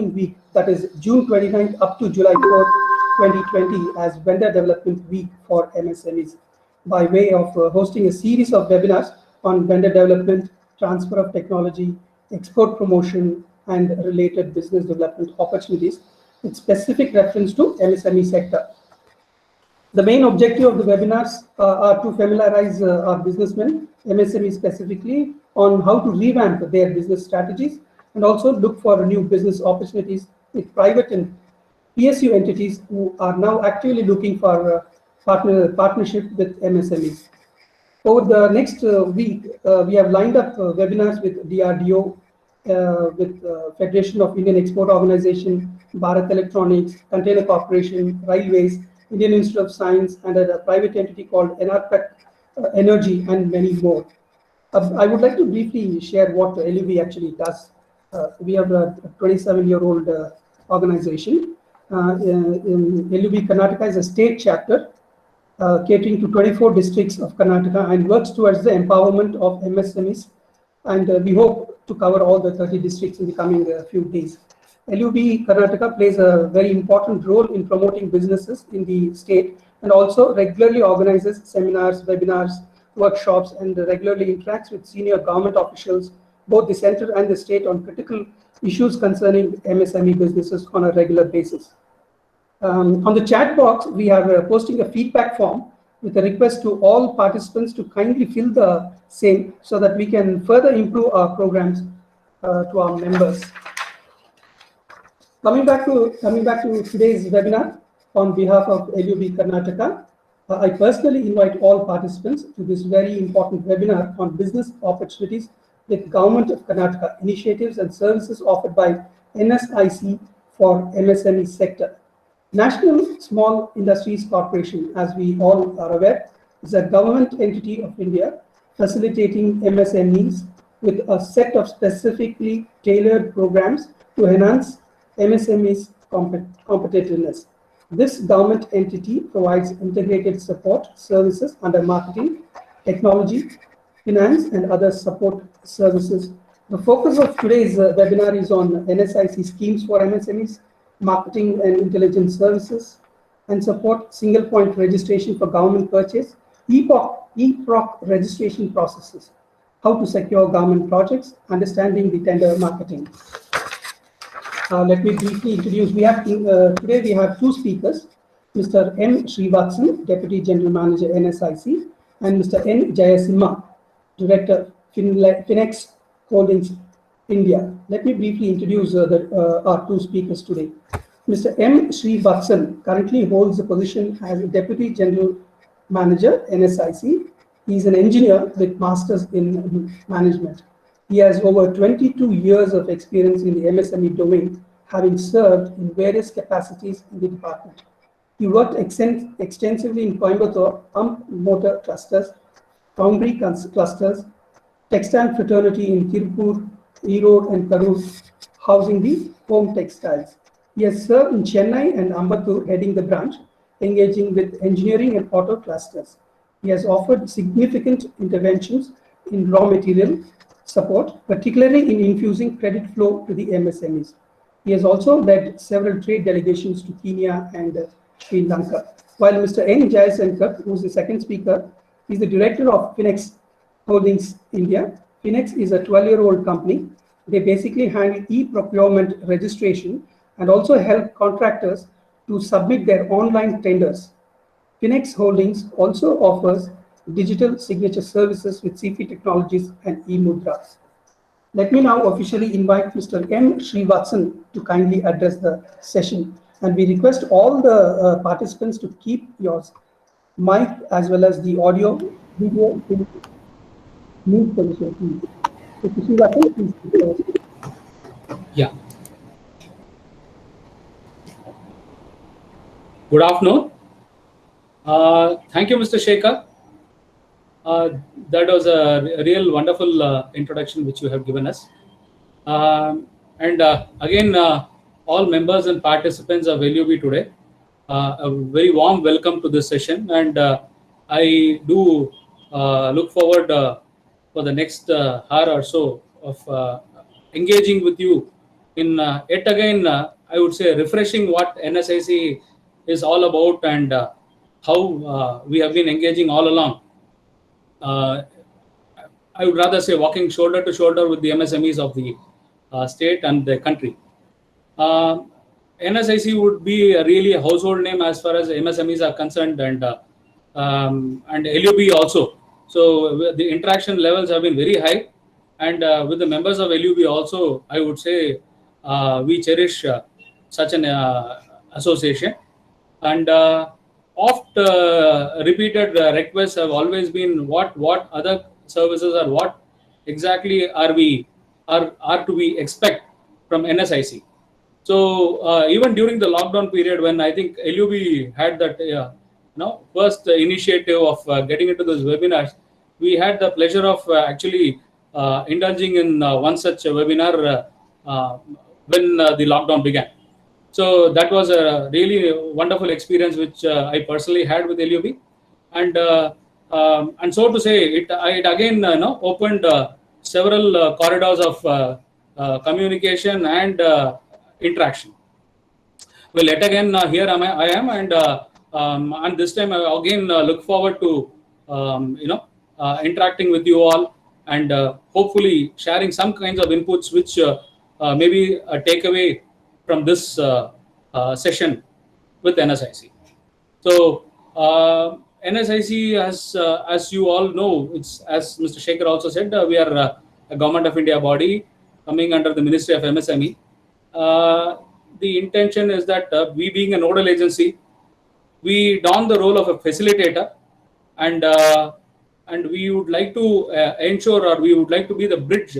week, that is June 29th up to July 4th, 2020, as Vendor Development Week for MSMEs, by way of hosting a series of webinars on vendor development, transfer of technology, export promotion, and related business development opportunities, with specific reference to MSME sector. The main objective of the webinars are to familiarize our businessmen, MSME specifically, on how to revamp their business strategies and also look for new business opportunities with private and PSU entities who are now actively looking for partnership with MSMEs. Over the next week, we have lined up webinars with DRDO, with Federation of Indian Export Organization, Bharat Electronics, Container Corporation, Railways, Indian Institute of Science, and a private entity called NRPET Energy, and many more. I would like to briefly share what LUB actually does. We have a 27-year-old organization. LUB Karnataka is a state chapter catering to 24 districts of Karnataka and works towards the empowerment of MSMEs. And we hope to cover all the 30 districts in the coming few days. LUB Karnataka plays a very important role in promoting businesses in the state and also regularly organizes seminars, webinars, workshops, and regularly interacts with senior government officials, both the center and the state, on critical issues concerning MSME businesses on a regular basis. On the chat box, we are posting a feedback form with a request to all participants to kindly fill the same so that we can further improve our programs to our members. Coming back to today's webinar, on behalf of LUB Karnataka, I personally invite all participants to this very important webinar on business opportunities with Government of Karnataka, initiatives and services offered by NSIC for MSME sector. National Small Industries Corporation, as we all are aware, is a government entity of India facilitating MSMEs with a set of specifically tailored programs to enhance MSMEs' competitiveness. This government entity provides integrated support services under marketing, technology, finance, and other support services. The focus of today's webinar is on NSIC schemes for MSMEs, marketing and intelligence services, and support single point registration for government purchase, EPROC registration processes, how to secure government projects, understanding the tender marketing. Let me briefly introduce. Today we have two speakers, Mr. M. Srivatsan, Deputy General Manager, NSIC, and Mr. N. Jayasimha, Director, Finex Holdings, India. Let me briefly introduce our two speakers today. Mr. M. Srivatsan currently holds the position as Deputy General Manager, NSIC. He is an engineer with Masters in Management. He has over 22 years of experience in the MSME domain, having served in various capacities in the department. He worked extensively in Coimbatore, pump motor clusters, foundry clusters, textile fraternity in Tirupur, Erode, and Karur, housing the home textiles. He has served in Chennai and Ambattur, heading the branch, engaging with engineering and auto clusters. He has offered significant interventions in raw material support, particularly in infusing credit flow to the MSMEs. He has also led several trade delegations to Kenya and Sri Lanka. While Mr. N. Jayasankar, who is the second speaker, is the director of Finex Holdings India. Finex is a 12-year-old company. They basically handle e-procurement registration and also help contractors to submit their online tenders. Finex Holdings also offers digital signature services with CP Technologies and eMudra. Let me now officially invite Mr. M. Srivatsan to kindly address the session. And we request all the participants to keep your mic as well as the audio, video in mute position, please. So, Srivatsan, please. Yeah. Good afternoon. Thank you, Mr. Shekhar. That was a real wonderful introduction which you have given us. Again, all members and participants of LUB today, a very warm welcome to this session. And I do look forward for the next hour or so of engaging with you in yet again, I would say, refreshing what NSIC is all about and how we have been engaging all along. I would rather say walking shoulder to shoulder with the MSMEs of the state and the country. NSIC would be really a household name as far as MSMEs are concerned, and LUB also. So the interaction levels have been very high, and with the members of LUB also, I would say we cherish such an association. And oft repeated requests have always been what other services or what exactly are to we expect from NSIC. So even during the lockdown period, when I think LUB had that first initiative of getting into those webinars, we had the pleasure of actually indulging in one such webinar when the lockdown began. So that was a really wonderful experience which I personally had with LUB, and so to say, it again opened several corridors of communication and interaction. Well, yet again here I am, and this time I again look forward to interacting with you all and hopefully sharing some kinds of inputs which maybe a takeaway from this session with NSIC. So NSIC, as you all know, it's, as Mr. Shekhar also said, we are a Government of India body coming under the Ministry of MSME. The intention is that we, being a nodal agency, we don the role of a facilitator, and we would like to ensure, or we would like to be the bridge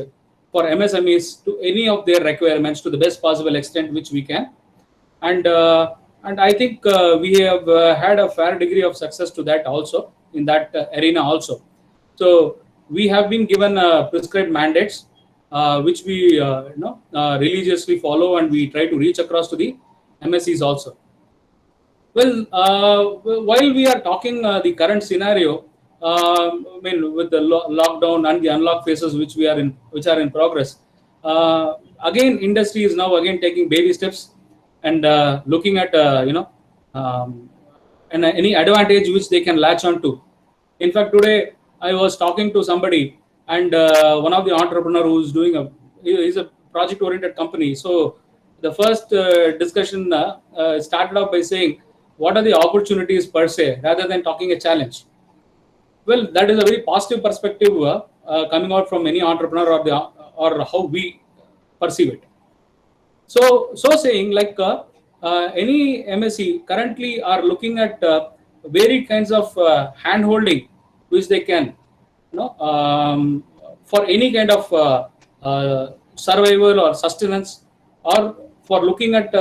for MSMEs to any of their requirements to the best possible extent which we can. And I think we have had a fair degree of success to that also, in that arena also. So we have been given prescribed mandates which we religiously follow, and we try to reach across to the MSEs also. Well, while we are talking the current scenario, I mean, with the lockdown and the unlock phases which are in progress, again, industry is now again taking baby steps and looking at and any advantage which they can latch on to. In fact, today I was talking to somebody, and one of the entrepreneur who's doing he's a project-oriented company. So the first discussion started off by saying, what are the opportunities per se, rather than talking a challenge. Well, that is a very positive perspective coming out from any entrepreneur, or how we perceive it. So saying, like any MSE currently are looking at varied kinds of hand-holding which they can, for any kind of survival or sustenance, or for looking at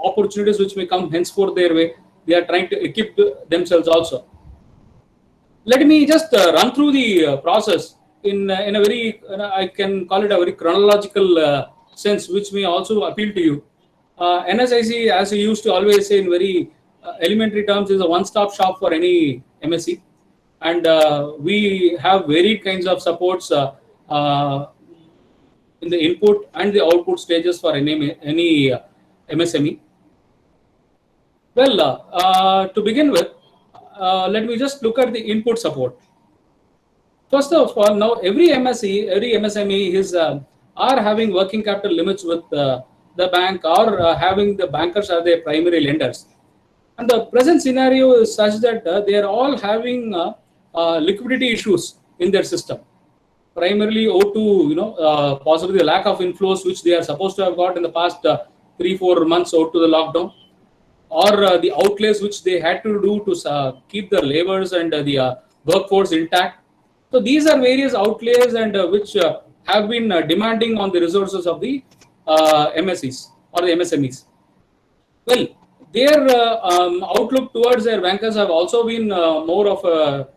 opportunities which may come henceforth their way. They are trying to equip themselves also. Let me just run through the process in a very, I can call it a very chronological sense, which may also appeal to you. NSIC, as we used to always say in very elementary terms, is a one-stop shop for any MSE, and we have varied kinds of supports in the input and the output stages for any MSME. Well, to begin with, let me just look at the input support. First of all, now every MSME is are having working capital limits with the bank, or having the bankers as their primary lenders. And the present scenario is such that they are all having liquidity issues in their system, primarily owed to possibly the lack of inflows which they are supposed to have got in the past 3-4 months owed to the lockdown, or the outlays which they had to do to keep the laborers and the workforce intact. So these are various outlays and which have been demanding on the resources of the MSEs or the MSMEs. Well, their outlook towards their bankers have also been more of a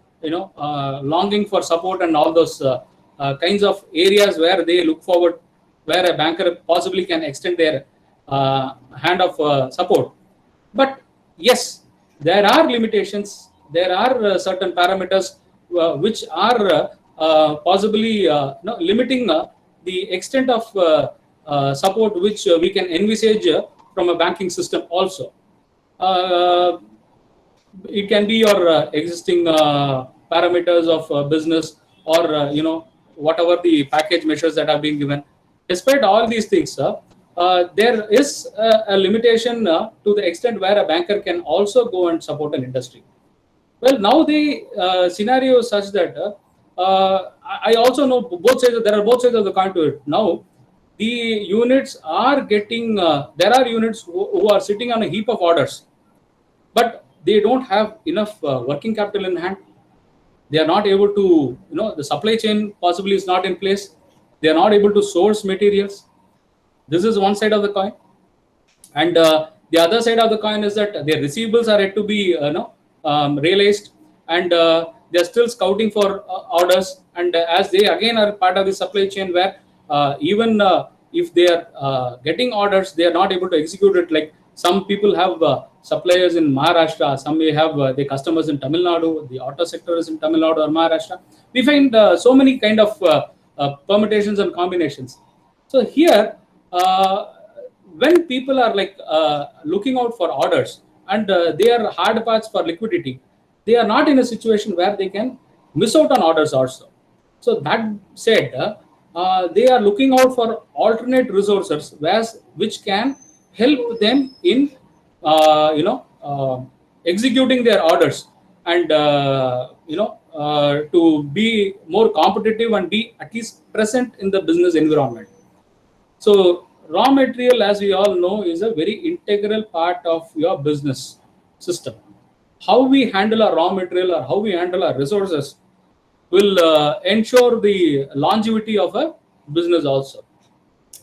longing for support and all those kinds of areas where they look forward, where a banker possibly can extend their hand of support. But yes, there are limitations. There are certain parameters which are possibly limiting the extent of support which we can envisage from a banking system also. It can be your existing parameters of business, or whatever the package measures that are being given. Despite all these things, there is a limitation to the extent where a banker can also go and support an industry. Well, now the scenario is such that I also know both sides. There are both sides of the coin to it. Now, the units are getting. There are units who are sitting on a heap of orders, but they don't have enough working capital in hand. They are not able to. The supply chain possibly is not in place. They are not able to source materials. This is one side of the coin, and the other side of the coin is that their receivables are yet to be realized, and they are still scouting for orders. And as they again are part of the supply chain, where even if they are getting orders, they are not able to execute it. Like some people have suppliers in Maharashtra, some may have the customers in Tamil Nadu, the auto sector is in Tamil Nadu or Maharashtra. We find so many kind of permutations and combinations. So here, when people are like looking out for orders, and they are hard paths for liquidity, they are not in a situation where they can miss out on orders also. So that said, they are looking out for alternate resources which can help them in executing their orders, and to be more competitive and be at least present in the business environment. So raw material, as we all know, is a very integral part of your business system. How we handle our raw material or how we handle our resources will ensure the longevity of a business also.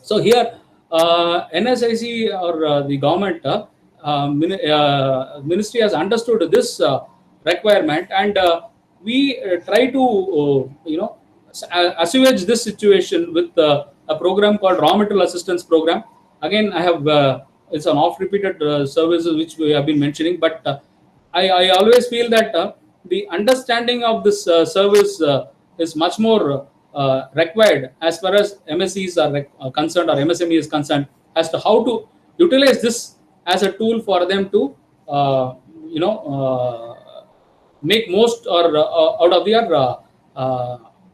So here, NSIC or the government ministry has understood this requirement, and we try to assuage this situation with a program called Raw Material Assistance Program. Again, I have it's an oft-repeated services which we have been mentioning, but I always feel that the understanding of this service is much more required as far as MSEs are concerned, or MSME is concerned, as to how to utilize this as a tool for them to make most or out of their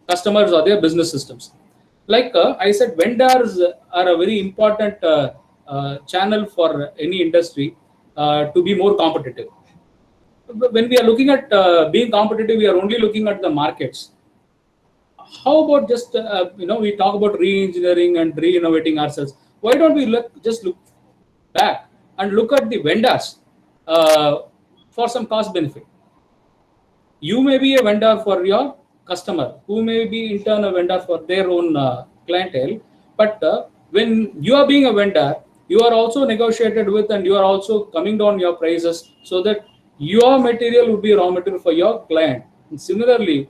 customers or their business systems. Like I said, vendors are a very important channel for any industry to be more competitive. When we are looking at being competitive, we are only looking at the markets. How about just we talk about re-engineering and re-innovating ourselves? Why don't we just look back and look at the vendors for some cost benefit? You may be a vendor for your customer, who may be in turn a vendor for their own clientele, but when you are being a vendor, you are also negotiated with, and you are also coming down your prices so that your material would be raw material for your client. And similarly,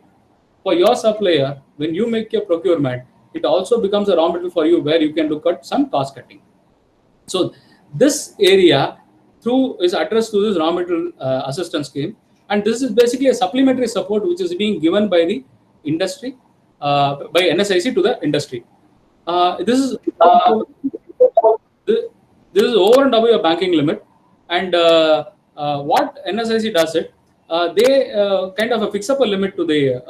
for your supplier, when you make your procurement, it also becomes a raw material for you, where you can look at some cost cutting. So this area is addressed through this raw material assistance scheme, and this is basically a supplementary support which is being given by the industry, by NSIC to the industry. This is over and above your banking limit, and what NSIC does it, they kind of fix up a limit to the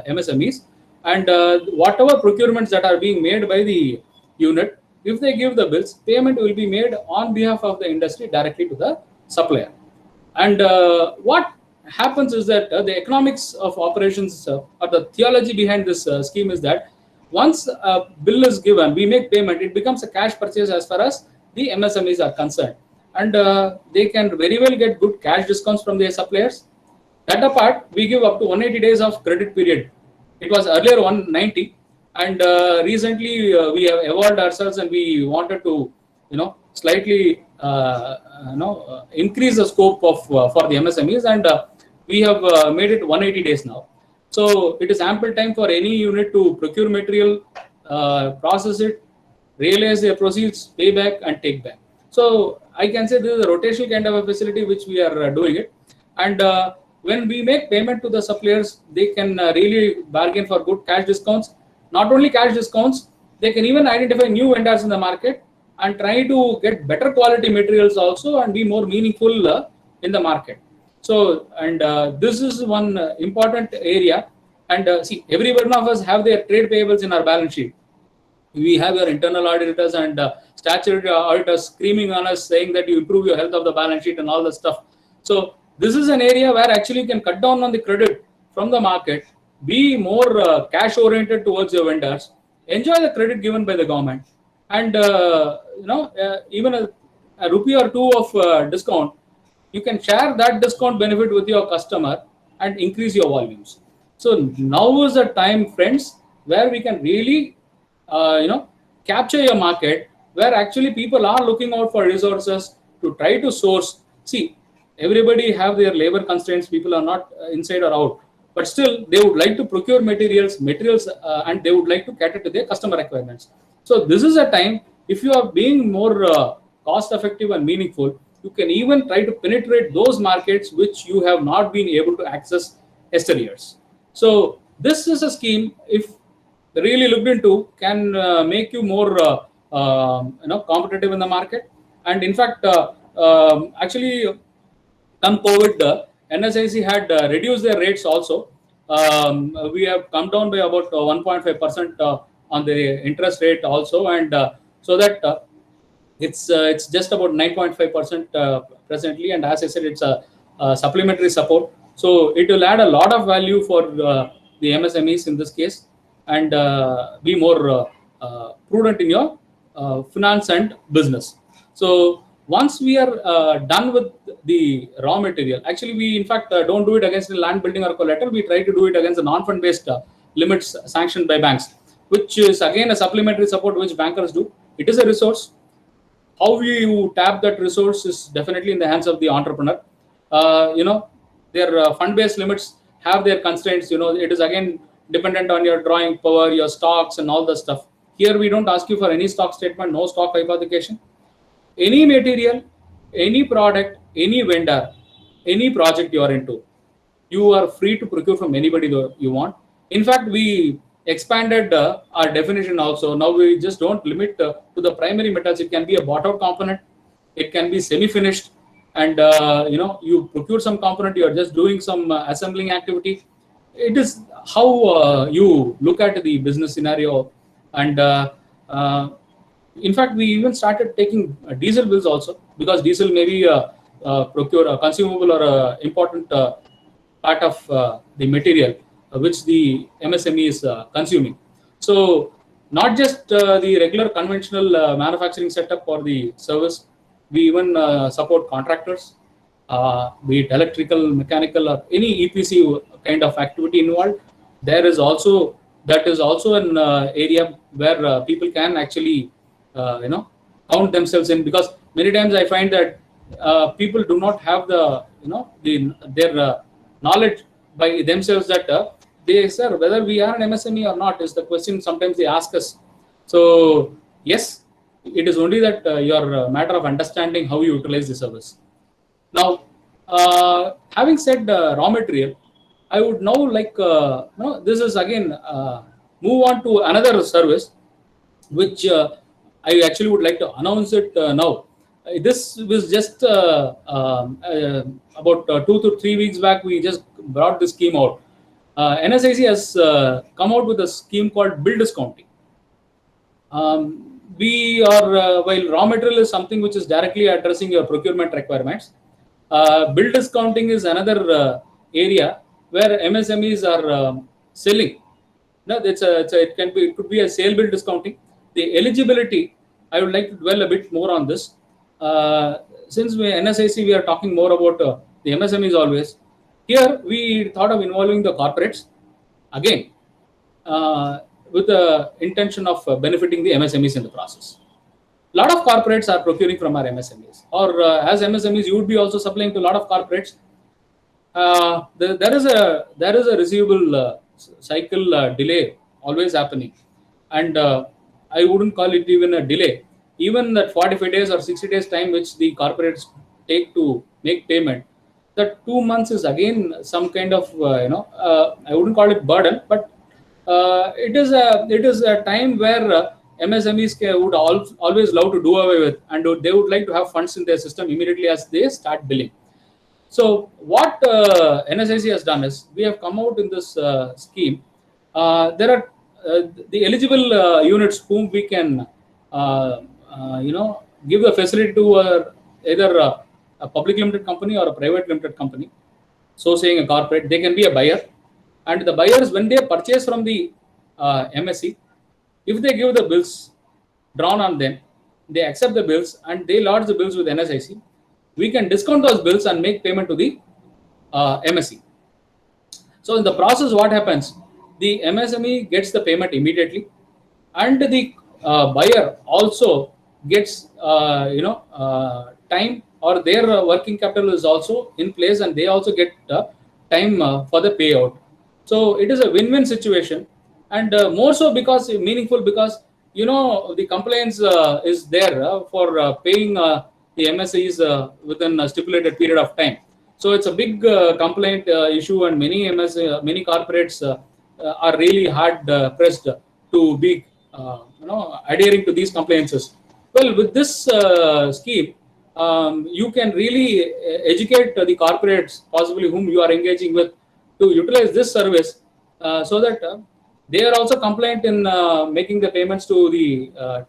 MSMEs, and whatever procurements that are being made by the unit, if they give the bills, payment will be made on behalf of the industry directly to the supplier. And what happens is that the economics of operations, or the theology behind this scheme is that once a bill is given, we make payment, it becomes a cash purchase as far as the MSMEs are concerned. And they can very well get good cash discounts from their suppliers. That apart, we give up to 180 days of credit period. It was earlier 190, and recently we have evolved ourselves, and we wanted to, slightly, increase the scope of for the MSMEs, and we have made it 180 days now. So it is ample time for any unit to procure material, process it, realize their proceeds, pay back, and take back. So I can say this is a rotational kind of a facility which we are doing it. And when we make payment to the suppliers, they can really bargain for good cash discounts. Not only cash discounts, They can even identify new vendors in the market and try to get better quality materials also and be more meaningful in the market. So, and this is one important area. And see, every one of us have their trade payables in our balance sheet. We have your internal auditors and statutory auditors screaming on us saying that you improve your health of the balance sheet and all that stuff. So this is an area where actually you can cut down on the credit from the market, be more cash oriented towards your vendors, enjoy the credit given by the government, and even a rupee or two of discount, you can share that discount benefit with your customer and increase your volumes. So now is the time, friends, where we can really capture your market, where actually people are looking out for resources to try to source. See, everybody have their labor constraints. People are not inside or out, but still they would like to procure materials, and they would like to cater to their customer requirements. So this is a time, if you are being more cost effective and meaningful, you can even try to penetrate those markets which you have not been able to access yesteryears. So this is a scheme, if really looked into, can make you more competitive in the market. And in fact, actually, come COVID, NSIC had reduced their rates also. We have come down by about 1.5% on the interest rate also, and so that it's just about 9.5% presently. And as I said, it's a supplementary support, so it will add a lot of value for the MSMEs in this case, and be more prudent in your finance and business. So once we are done with the raw material, actually we in fact don't do it against the land, building or collateral. We try to do it against the non-fund based limits sanctioned by banks, which is again a supplementary support which bankers do. It is a resource. How you tap that resource is definitely in the hands of the entrepreneur. Their fund-based limits have their constraints. It is again dependent on your drawing power, your stocks, and all the stuff. Here we don't ask you for any stock statement, no stock hypothecation. Any material, any product, any vendor, any project you are into, you are free to procure from anybody you want. In fact, we expanded our definition also. Now we just don't limit to the primary metals. It can be a bought-out component, it can be semi-finished, and you procure some component, you are just doing some assembling activity. It is how you look at the business scenario. And in fact, we even started taking diesel bills also, because diesel may be procure a consumable or a important part of the material which the MSME is consuming. So not just the regular conventional manufacturing setup or the service, we even support contractors, be it electrical, mechanical, or any EPC kind of activity involved. That is also an area where people can actually count themselves in, because many times I find that people do not have their knowledge by themselves, that they say whether we are an MSME or not is the question sometimes they ask us. So yes, it is only that your matter of understanding how you utilize the service. Now, having said raw material, I would now like this is again move on to another service which I actually would like to announce it now. This was just about 2 to 3 weeks back. We just brought this scheme out. NSIC has come out with a scheme called bill discounting. We are while raw material is something which is directly addressing your procurement requirements, bill discounting is another area where MSMEs are selling. It could be a sale bill discounting. The eligibility, I would like to dwell a bit more on this. Since NSIC, we are talking more about the MSMEs always. Here, we thought of involving the corporates again with the intention of benefiting the MSMEs in the process. A lot of corporates are procuring from our MSMEs, or as MSMEs, you would be also supplying to a lot of corporates. There is a receivable cycle delay always happening, and I wouldn't call it even a delay. Even that 45 days or 60 days time which the corporates take to make payment, that 2 months is again some kind of I wouldn't call it burden, but it is a time where MSMEs would always love to do away with, and they would like to have funds in their system immediately as they start billing. So what NSIC has done is, we have come out in this scheme. There are the eligible units whom we can give the facility to either a public limited company or a private limited company. So saying a corporate, they can be a buyer, and the buyers, when they purchase from the MSE, if they give the bills drawn on them, they accept the bills and they lodge the bills with NSIC, we can discount those bills and make payment to the MSE. So in the process, what happens? The MSME gets the payment immediately, and the buyer also gets time, or their working capital is also in place, and they also get time for the payout. So it is a win-win situation, and more so because meaningful, because the compliance is there for paying the MSEs within a stipulated period of time. So it's a big complaint issue, and many corporates are really hard pressed to be adhering to these compliances. Well, with this scheme, you can really educate the corporates, possibly whom you are engaging with, to utilize this service so that they are also compliant in making the payments to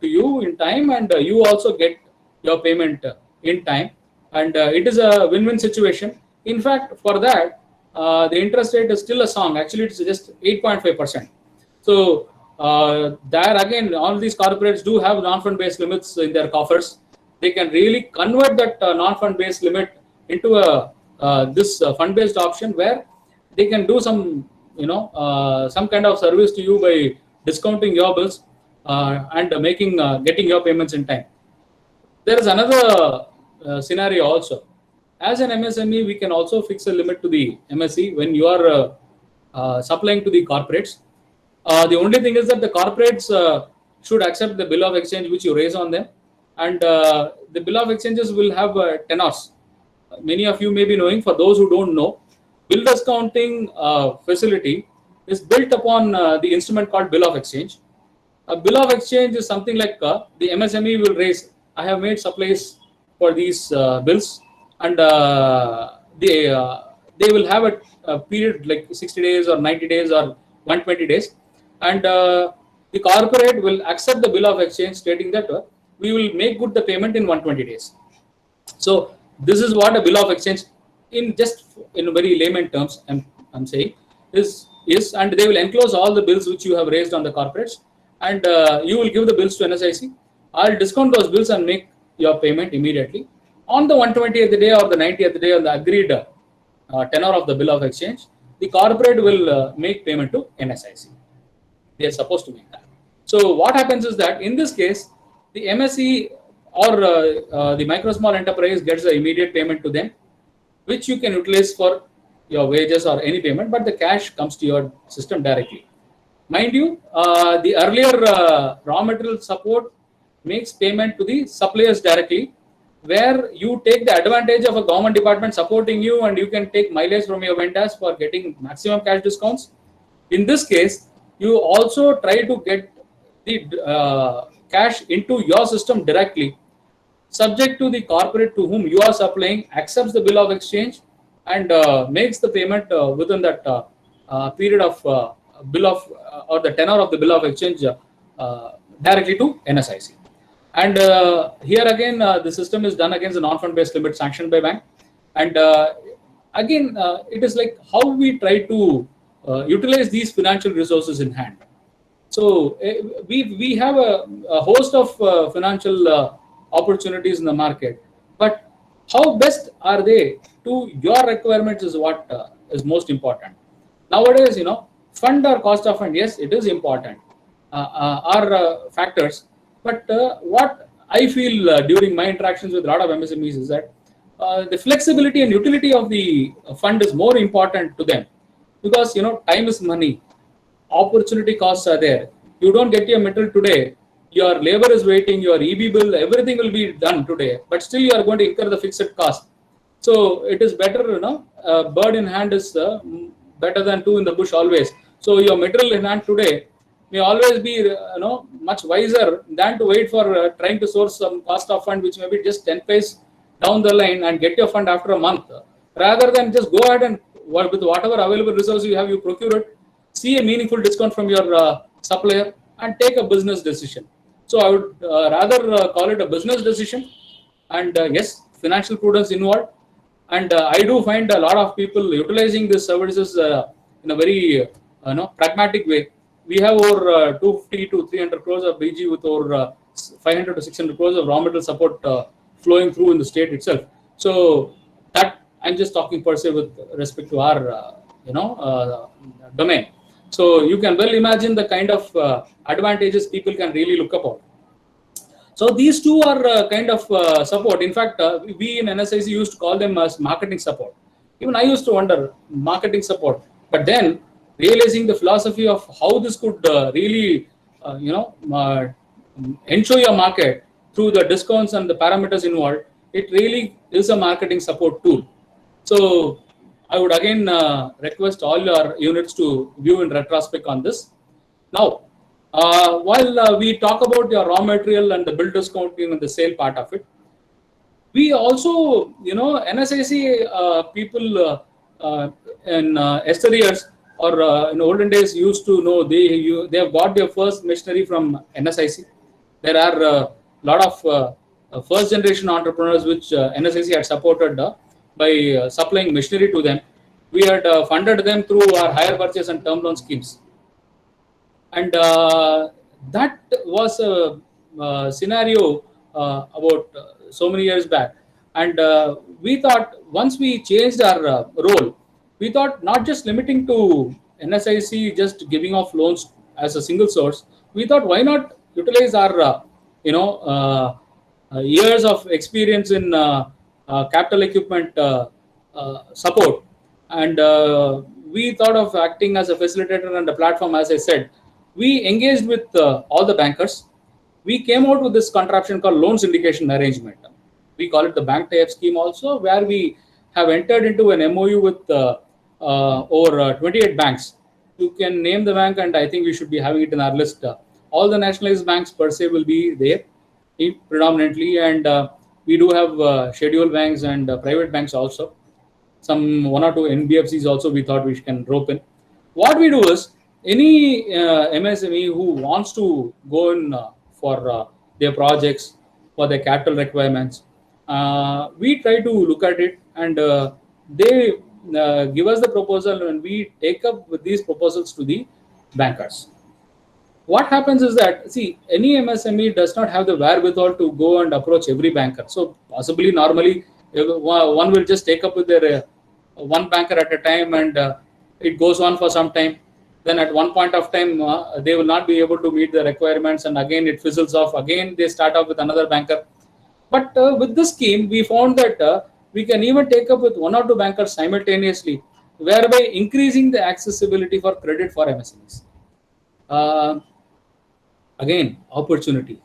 you in time, and you also get your payment in time, and it is a win-win situation. In fact, for that, the interest rate is still a song. Actually, it's just 8.5%. So there again, all these corporates do have non-fund based limits in their coffers. They can really convert that non-fund based limit into this fund-based option, where they can do some kind of service to you by discounting your bills and getting your payments in time. There is another scenario also. As an MSME, we can also fix a limit to the MSE when you are supplying to the corporates. The only thing is that the corporates should accept the bill of exchange which you raise on them, and the bill of exchanges will have tenors. Many of you may be knowing. For those who don't know, bill discounting facility is built upon the instrument called bill of exchange. A bill of exchange is something like the MSME will raise, I have made supplies for these bills, and they will have a period like 60 days or 90 days or 120 days, and the corporate will accept the bill of exchange, stating that we will make good the payment in 120 days. So this is what a bill of exchange, in very layman terms, I'm saying, is, and they will enclose all the bills which you have raised on the corporates, and you will give the bills to NSIC. I'll discount those bills and make your payment immediately on the 120th day or the 90th day on the agreed tenor of the bill of exchange. The corporate will make payment to NSIC. They are supposed to make that. So what happens is that in this case, the MSE or the micro small enterprise gets the immediate payment to them, which you can utilize for your wages or any payment, but the cash comes to your system directly. Mind you, the earlier raw material support makes payment to the suppliers directly, where you take the advantage of a government department supporting you, and you can take mileage from your vendors for getting maximum cash discounts. In this case, you also try to get the cash into your system directly, subject to the corporate to whom you are supplying accepts the bill of exchange and makes the payment within that period of bill of or the tenor of the bill of exchange directly to NSIC. And here again, the system is done against the non-fund based limit sanctioned by bank. And again, it is like how we try to utilize these financial resources in hand. So we have a host of financial opportunities in the market, but how best are they to your requirements is what is most important. Nowadays, fund or cost of fund, yes, it is important, are factors. But what I feel during my interactions with a lot of MSMEs is that the flexibility and utility of the fund is more important to them, because time is money, opportunity costs are there. You don't get your material today, your labor is waiting, your EB bill, everything will be done today, but still you are going to incur the fixed cost. So it is better, bird in hand is better than two in the bush always. So your material in hand today, may always be much wiser than to wait for trying to source some cost of fund which may be just 10 paise down the line and get your fund after a month, rather than just go ahead and with whatever available resources you have, you procure it, see a meaningful discount from your supplier, and take a business decision. So I would rather call it a business decision, and yes, financial prudence involved. And I do find a lot of people utilizing these services in a very pragmatic way. We have over 250 to 300 crores of BG with over 500 to 600 crores of raw material support flowing through in the state itself. So that I'm just talking per se with respect to our domain. So you can well imagine the kind of advantages people can really look upon. So these two are kind of support. In fact, we in NSIC used to call them as marketing support. Even I used to wonder, marketing support. But then realizing the philosophy of how this could really, ensure your market through the discounts and the parameters involved, it really is a marketing support tool. So I would again request all your units to view in retrospect on this. Now, while we talk about your raw material and the bill discounting and the sale part of it, we also, NSIC people in yesteryears or in olden days used to know they have got their first machinery from NSIC. There are a lot of first generation entrepreneurs which NSIC had supported by supplying machinery to them. We had funded them through our hire purchase and term loan schemes. And that was a scenario about so many years back. And we thought once we changed our role, we thought not just limiting to NSIC just giving off loans as a single source. We thought why not utilize our years of experience in capital equipment support, and we thought of acting as a facilitator and a platform. As I said, we engaged with all the bankers. We came out with this contraption called loan syndication arrangement. We call it the bank tie-up scheme also, where we have entered into an MOU with over 28 banks. You can name the bank, and I think we should be having it in our list. All the nationalized banks per se will be there predominantly, and we do have scheduled banks and private banks also. Some one or two NBFCs also we thought we can rope in. What we do is, any MSME who wants to go in for their projects, for their capital requirements, we try to look at it, and they give us the proposal, and we take up with these proposals to the bankers. What happens is that, see, any MSME does not have the wherewithal to go and approach every banker. So possibly normally one will just take up with their one banker at a time, and it goes on for some time. Then at one point of time, they will not be able to meet the requirements, and again it fizzles off. Again they start off with another banker. But with this scheme, we found that we can even take up with one or two bankers simultaneously, whereby increasing the accessibility for credit for MSMEs. Again, opportunity.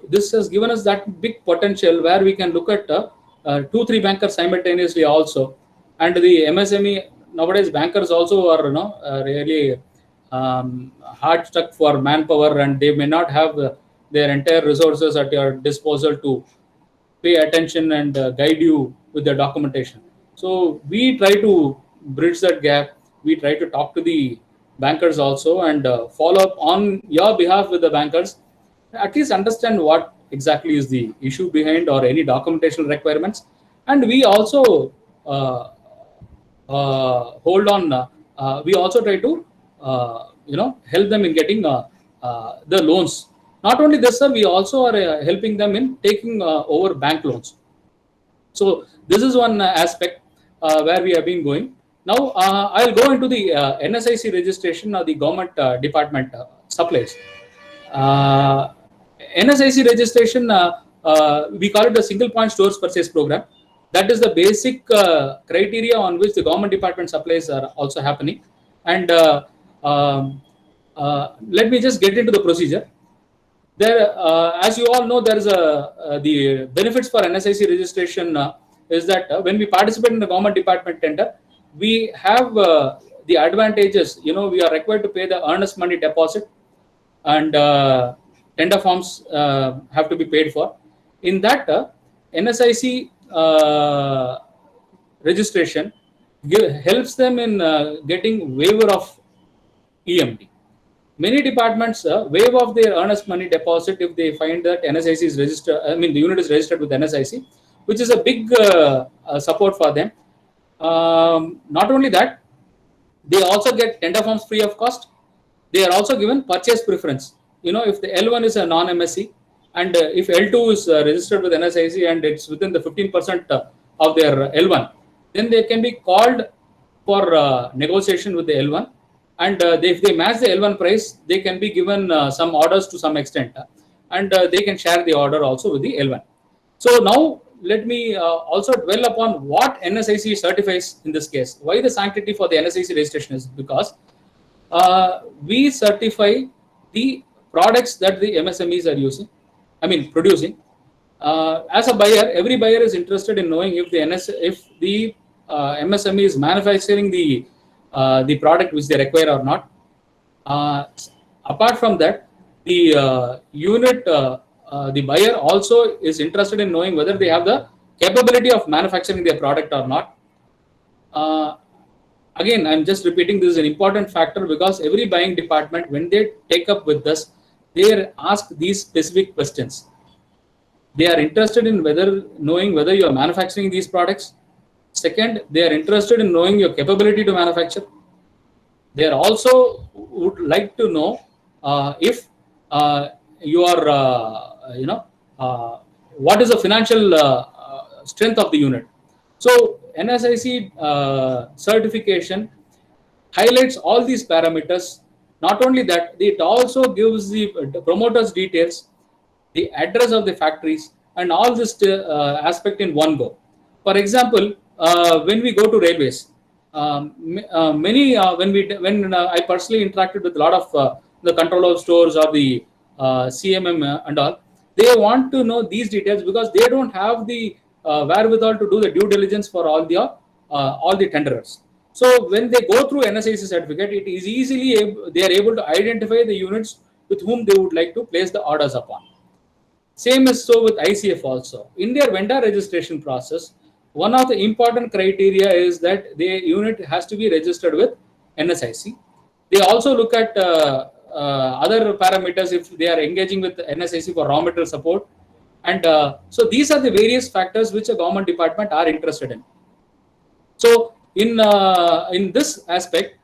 This has given us that big potential where we can look at 2-3 bankers simultaneously also, and the MSME nowadays bankers also are really hard stuck for manpower, and they may not have their entire resources at your disposal to pay attention and guide you with the documentation. So we try to bridge that gap. We try to talk to the bankers also and follow up on your behalf with the bankers, at least understand what exactly is the issue behind or any documentation requirements. And we also hold on. We also try to help them in getting the loans. Not only this, sir, we also are helping them in taking over bank loans. So this is one aspect where we have been going. Now I'll go into the NSIC registration or the government department supplies. NSIC registration, we call it the single point stores purchase program. That is the basic criteria on which the government department supplies are also happening. And let me just get into the procedure. There, as you all know, there is the benefits for NSIC registration is that when we participate in the government department tender, we have the advantages, we are required to pay the earnest money deposit, and tender forms have to be paid for. In that, NSIC registration helps them in getting waiver of EMD. Many departments waive off their earnest money deposit if they find that NSIC is registered. I mean, the unit is registered with NSIC, which is a big support for them. Not only that, they also get tender forms free of cost. They are also given purchase preference. If the L1 is a non-MSC, and if L2 is registered with NSIC and it's within the 15% of their L1, then they can be called for negotiation with the L1. And if they match the L1 price, they can be given some orders to some extent, and they can share the order also with the L1. So now let me also dwell upon what NSIC certifies in this case. Why the sanctity for the NSIC registration is because we certify the products that the MSMEs are producing. As a buyer, every buyer is interested in knowing if the MSME is manufacturing the product which they require or not. Apart from that, the unit, the buyer also is interested in knowing whether they have the capability of manufacturing their product or not. Again, I'm just repeating, this is an important factor because every buying department, when they take up with us, they ask these specific questions. They are interested in knowing whether you are manufacturing these products. Second, they are interested in knowing your capability to manufacture. They are also would like to know if you are, what is the financial strength of the unit. So NSIC certification highlights all these parameters. Not only that, it also gives the promoters details, the address of the factories, and all this aspect in one go. For example, when we go to railways, many when I personally interacted with a lot of the control of stores or the CMM and all, they want to know these details because they don't have the wherewithal to do the due diligence for all the tenderers. So when they go through NSIC certificate, it is they are able to identify the units with whom they would like to place the orders upon. Same is so with ICF also. In their vendor registration process, one of the important criteria is that the unit has to be registered with NSIC. They also look at other parameters if they are engaging with NSIC for raw material support. And so these are the various factors which a government department are interested in. So in this aspect,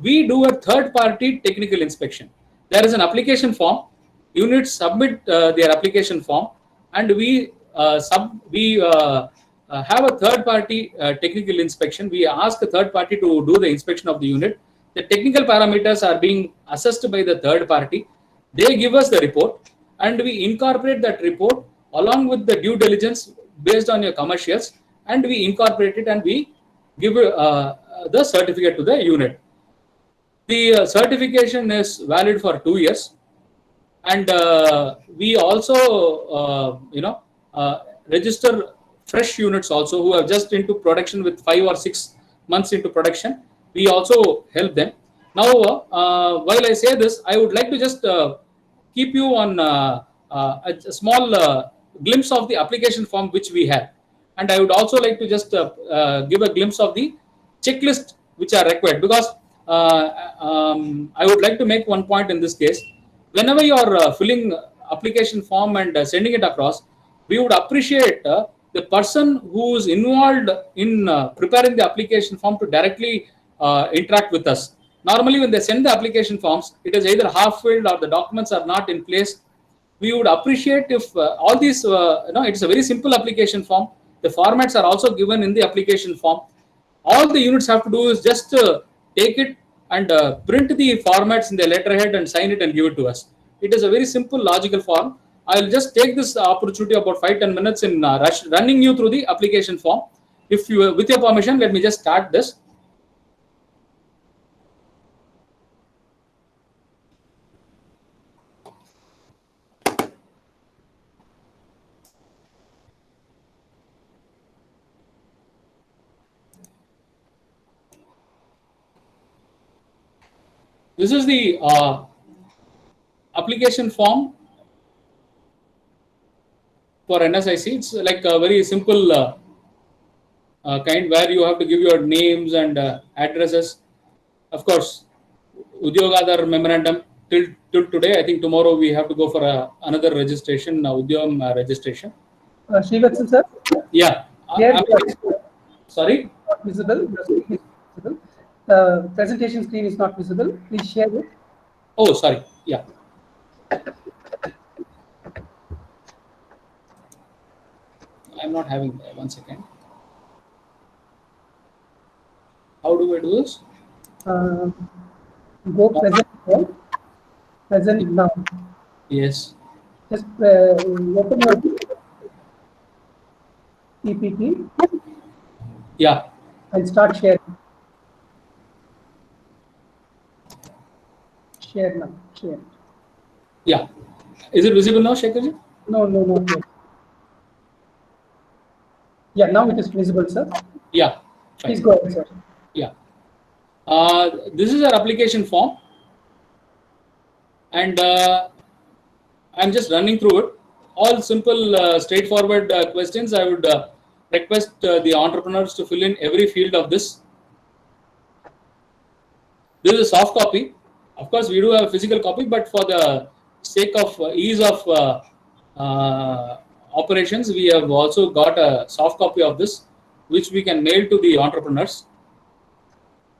we do a third-party technical inspection. There is an application form. Units submit their application form, and we have a third-party technical inspection. We ask a third party to do the inspection of the unit. The technical parameters are being assessed by the third party. They give us the report, and we incorporate that report along with the due diligence based on your commercials, and we incorporate it and we give the certificate to the unit. The certification is valid for 2 years, and we also register fresh units also who are just into production with 5 or 6 months into production. We also help them. Now, while I say this, I would like to just keep you on a small glimpse of the application form which we have. And I would also like to just give a glimpse of the checklist which are required, because I would like to make one point in this case. Whenever you are filling application form and sending it across, we would appreciate the person who is involved in preparing the application form to directly interact with us. Normally, when they send the application forms, it is either half filled or the documents are not in place. We would appreciate if all these, it's a very simple application form. The formats are also given in the application form. All the units have to do is just take it and print the formats in the letterhead and sign it and give it to us. It is a very simple logical form. I will just take this opportunity about 5-10 minutes in running you through the application form. If you, with your permission, let me just start this. This is the application form for NSIC. It's like a very simple kind where you have to give your names and addresses. Of course, Udyogadar memorandum till today. I think tomorrow we have to go for another registration, Udyogam registration. Srivatsan sir? Yeah. Here, sorry? not visible. Your screen is visible. Presentation screen is not visible. Please share it. Oh, sorry. Yeah. I'm not having that. 1 second. How do I do this? Go present here. Present now. Yes. Just open your PPT Yeah. and start sharing. Share now. Share. Yeah. Is it visible now, Shekharji? No, not yet. Yeah, now it is visible, sir. Yeah. Please go ahead, sir. Yeah. This is our application form, and I'm just running through it. All simple, straightforward questions. I would request the entrepreneurs to fill in every field of this. This is a soft copy. Of course, we do have a physical copy, but for the sake of ease of operations, we have also got a soft copy of this, which we can mail to the entrepreneurs.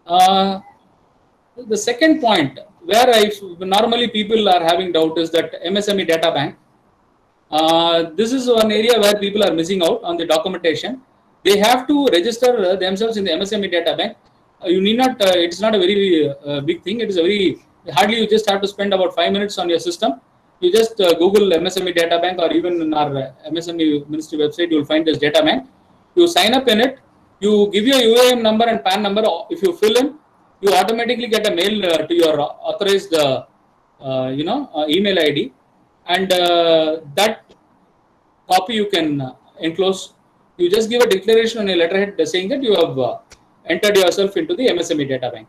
The second point where normally people are having doubt is that MSME data bank. This is one area where people are missing out on the documentation. They have to register themselves in the MSME data bank. You need not, it's not a very big thing. It is a very, hardly you just have to spend about 5 minutes on your system. You just Google MSME data bank, or even in our MSME ministry website, you will find this data bank. You sign up in it, you give your UAM number and PAN number. If you fill in, you automatically get a mail to your authorized email ID, and that copy you can enclose. You just give a declaration on a letterhead saying that you have entered yourself into the MSME data bank,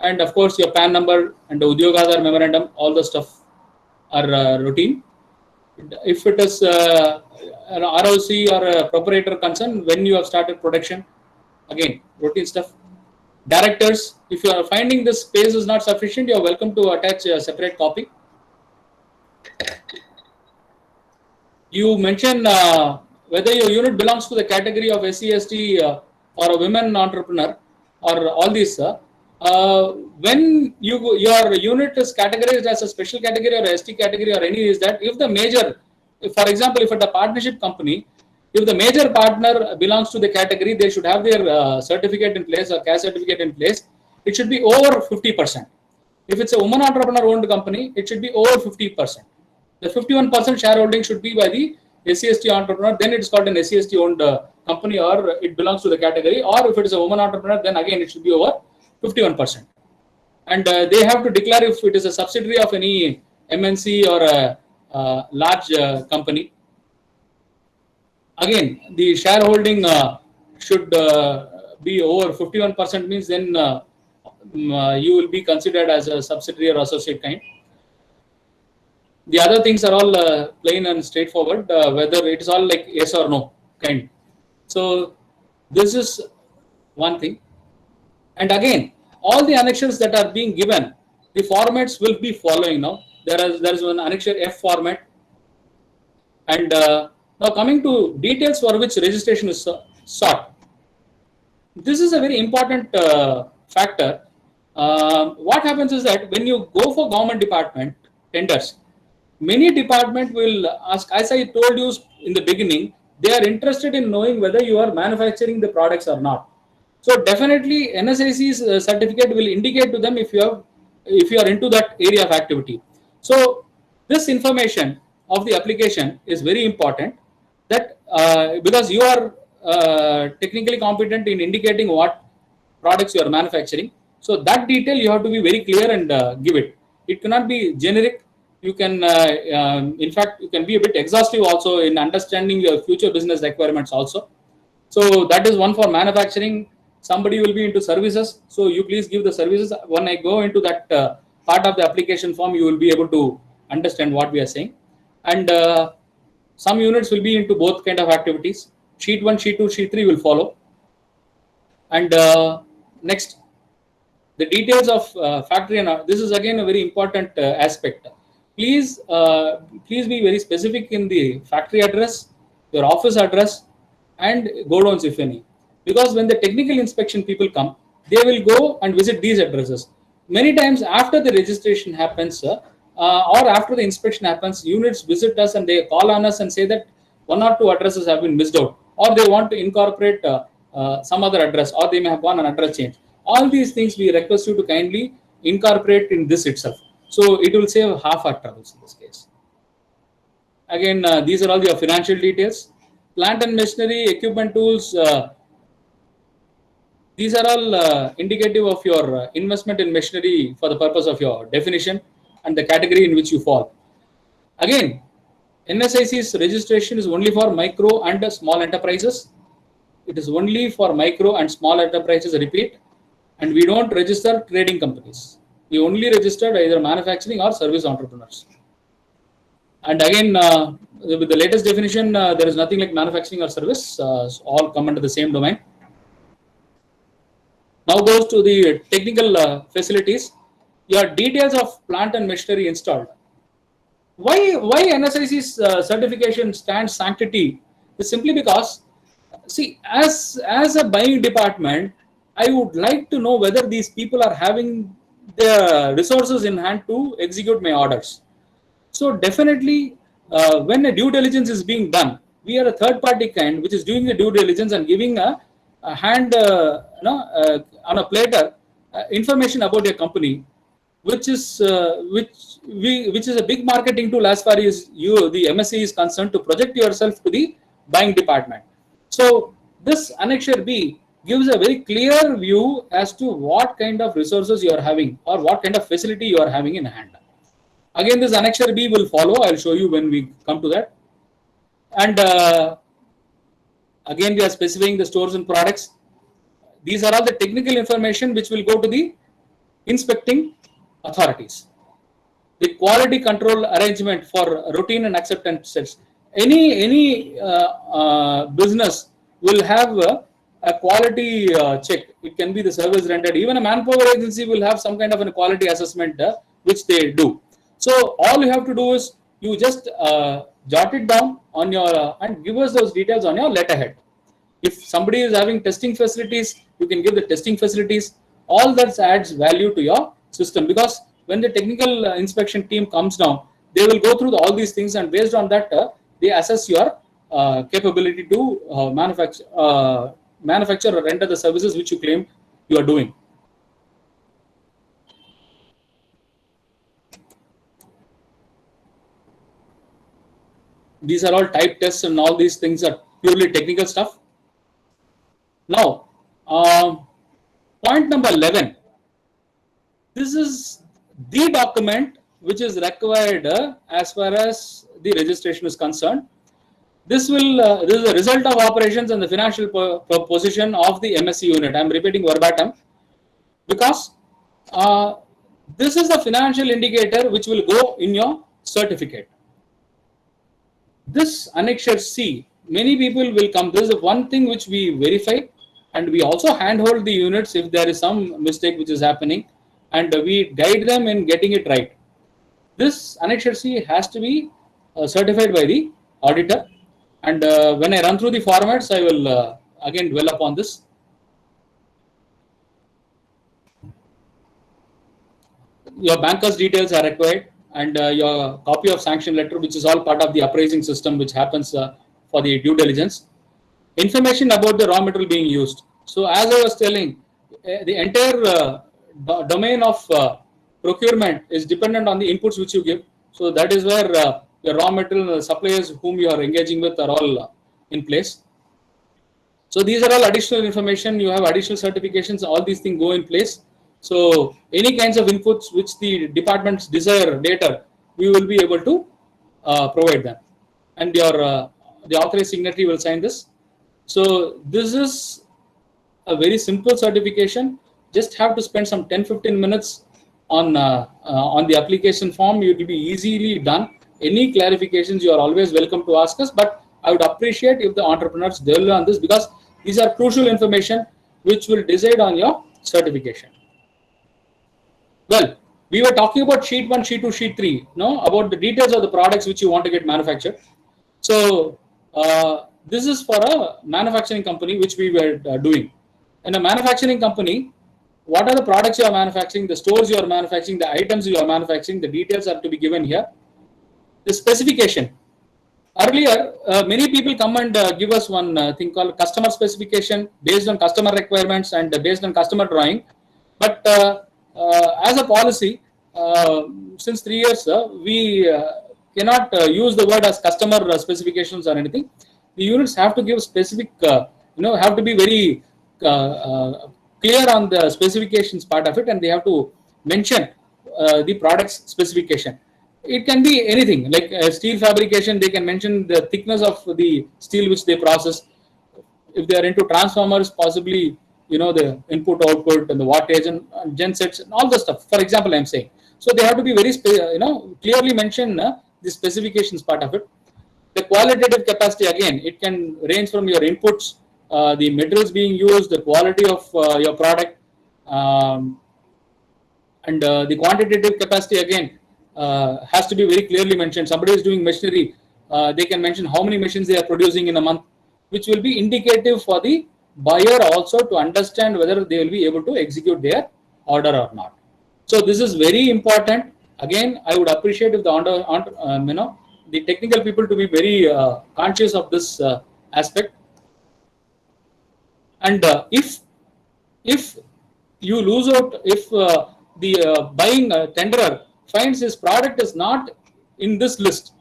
and of course your PAN number and the Udyogadar memorandum, all the stuff are routine. If it is an ROC or a proprietor concern, when you have started production, again routine stuff. Directors, if you are finding this space is not sufficient, you are welcome to attach a separate copy. You mention whether your unit belongs to the category of SC/ST or a women entrepreneur, or all these. When your unit is categorized as a special category or a ST category or any, is that if the major, for example, if at a partnership company, if the major partner belongs to the category, they should have their certificate in place or cash certificate in place. It should be over 50%. If it's a woman entrepreneur owned company, it should be over 50%. The 51% shareholding should be by the SC/ST entrepreneur. Then it's called an SC/ST owned company, or it belongs to the category. Or if it is a woman entrepreneur, then again it should be over 51%. And they have to declare if it is a subsidiary of any MNC or a large company. Again, the shareholding should be over 51%, means then you will be considered as a subsidiary or associate kind. The other things are all plain and straightforward, whether it is all like yes or no kind. So this is one thing. And again, all the annexures that are being given, the formats will be following now. There is one annexure F format. And now coming to details for which registration is sought. This is a very important factor. What happens is that when you go for government department tenders, many department will ask, as I told you in the beginning, they are interested in knowing whether you are manufacturing the products or not. So definitely NSIC's certificate will indicate to them if you are into that area of activity. So this information of the application is very important, that because you are technically competent in indicating what products you are manufacturing. So that detail you have to be very clear and give it. It cannot be generic. You can, in fact, you can be a bit exhaustive also in understanding your future business requirements also. So that is one for manufacturing. somebody will be into services. So you please give the services. When I go into that part of the application form, you will be able to understand what we are saying. And some units will be into both kind of activities. Sheet 1, sheet 2, sheet 3 will follow. And next, the details of factory, and this is again a very important aspect. Please be very specific in the factory address, your office address, and godowns if any. Because when the technical inspection people come, they will go and visit these addresses. Many times after the registration happens or after the inspection happens, units visit us and they call on us and say that 1 or 2 addresses have been missed out, or they want to incorporate some other address, or they may have gone an address change. All these things we request you to kindly incorporate in this itself. So it will save half our troubles in this case. Again, these are all your financial details. Plant and machinery, equipment, tools. These are all indicative of your investment in machinery for the purpose of your definition and the category in which you fall. Again, NSIC's registration is only for micro and small enterprises. It is only for micro and small enterprises, I repeat, and we don't register trading companies. We only registered either manufacturing or service entrepreneurs. And again, with the latest definition, there is nothing like manufacturing or service. All come under the same domain. Now goes to the technical facilities. Your details of plant and machinery installed. Why NSIC's certification stands sanctity is simply because, see, as a buying department, I would like to know whether these people are having the resources in hand to execute my orders. So definitely, when a due diligence is being done, we are a third party kind which is doing the due diligence and giving a hand on a platter information about your company, which is a big marketing tool as far as the MSc is concerned, to project yourself to the buying department. So this Annexure B gives a very clear view as to what kind of resources you are having or what kind of facility you are having in hand. Again, this Annexure B will follow. I'll show you when we come to that. And again, we are specifying the stores and products. These are all the technical information which will go to the inspecting authorities. The quality control arrangement for routine and acceptance tests. Any business will have a quality check. It can be the service rendered. Even a manpower agency will have some kind of a quality assessment which they do. So all you have to do is you just jot it down on your and give us those details on your letterhead. If somebody is having testing facilities, you can give the testing facilities. All that adds value to your system, because when the technical inspection team comes down, they will go through all these things, and based on that, they assess your capability to manufacture or render the services which you claim you are doing. These are all type tests, and all these things are purely technical stuff. Now, point number 11. This is the document which is required as far as the registration is concerned. This is the result of operations and the financial position of the MSc unit. I am repeating verbatim because this is the financial indicator which will go in your certificate. This Annexure C, many people will come. This is one thing which we verify, and we also handhold the units if there is some mistake which is happening, and we guide them in getting it right. This Annexure C has to be certified by the auditor, and when I run through the formats, I will again dwell upon this. Your banker's details are required, and your copy of sanction letter, which is all part of the appraising system which happens for the due diligence. Information about the raw material being used. So as I was telling, the entire domain of procurement is dependent on the inputs which you give. So that is where your raw material suppliers whom you are engaging with are all in place. So these are all additional information. You have additional certifications. All these things go in place. So any kinds of inputs which the departments desire later, we will be able to provide them. And your the authorized signatory will sign this. So this is a very simple certification. Just have to spend some 10-15 minutes on the application form. It will be easily done. Any clarifications, you are always welcome to ask us, but I would appreciate if the entrepreneurs delve on this, because these are crucial information which will decide on your certification. Well, we were talking about sheet 1, sheet 2, sheet 3, about the details of the products which you want to get manufactured. So this is for a manufacturing company which we were doing. In a manufacturing company, what are the products you are manufacturing, the stores you are manufacturing, the items you are manufacturing, the details are to be given here. The specification. Earlier, many people come and give us one thing called customer specification based on customer requirements and based on customer drawing. But as a policy, since 3 years, we cannot use the word as customer specifications or anything. The units have to give specific, have to be very clear on the specifications part of it, and they have to mention the product's specification. It can be anything, like steel fabrication. They can mention the thickness of the steel which they process. If they are into transformers, possibly the input output and the wattage and gensets and all the stuff. For example, I'm saying. So they have to be very clearly mention the specifications part of it. The qualitative capacity, again, it can range from your inputs, the materials being used, the quality of your product, and the quantitative capacity, again, has to be very clearly mentioned. Somebody is doing machinery, they can mention how many machines they are producing in a month, which will be indicative for the buyer also to understand whether they will be able to execute their order or not. So this is very important. Again, I would appreciate if the technical people to be very conscious of this aspect. And if you lose out, if the buying tenderer finds his product is not in this list,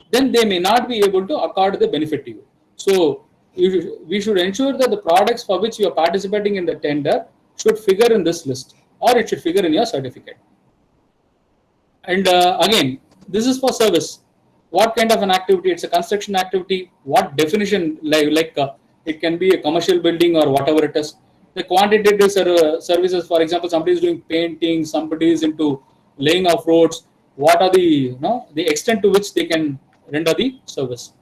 then they may not be able to accord the benefit to you. So we should ensure that the products for which you are participating in the tender should figure in this list, or it should figure in your certificate. And again, this is for service. What kind of an activity? It's a construction activity. What definition? Like it can be a commercial building or whatever it is. The quantitative services, for example, somebody is doing painting, somebody is into laying of roads. What are the the extent to which they can render the service?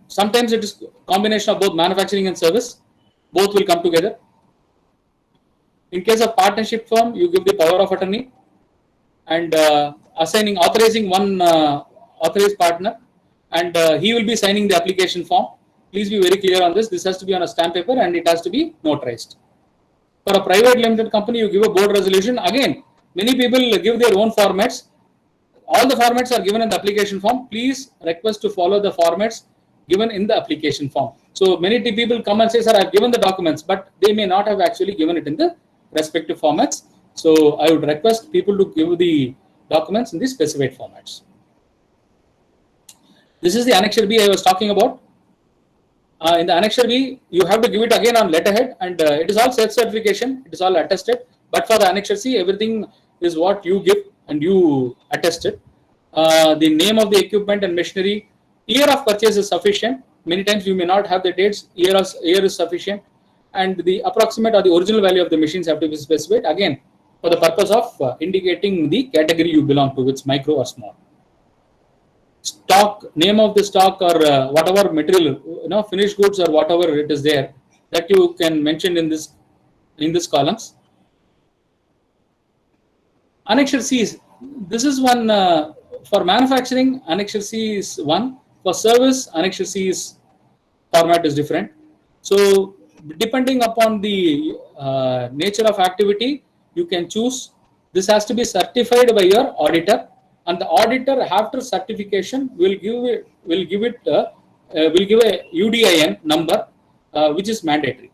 Sometimes it is combination of both manufacturing and service. Both will come together. In case of partnership firm, you give the power of attorney and authorizing one authorized partner, and he will be signing the application form. Please be very clear on this. This has to be on a stamp paper and it has to be notarized. For a private limited company, you give a board resolution. Again, many people give their own formats. All the formats are given in the application form. Please request to follow the formats given in the application form. So many people come and say, sir, I've given the documents, but they may not have actually given it in the respective formats. So I would request people to give the documents in the specified formats. This is the Annexure B I was talking about. In the Annexure B, you have to give it again on letterhead, and it is all self-certification. It is all attested. But for the Annexure C, everything is what you give and you attest it. The name of the equipment and machinery, year of purchase is sufficient. Many times you may not have the dates. Year is sufficient, and the approximate or the original value of the machines have to be specified. Again, for the purpose of indicating the category you belong to, it's micro or small. Stock, name of the stock or whatever material, finished goods or whatever it is there, that you can mention in this columns. Annexure C is, this is one for manufacturing. Annexure C is one. For service, Annexure C is format is different. So depending upon the nature of activity, you can choose. This has to be certified by your auditor, and the auditor after certification will give a UDIN number, which is mandatory.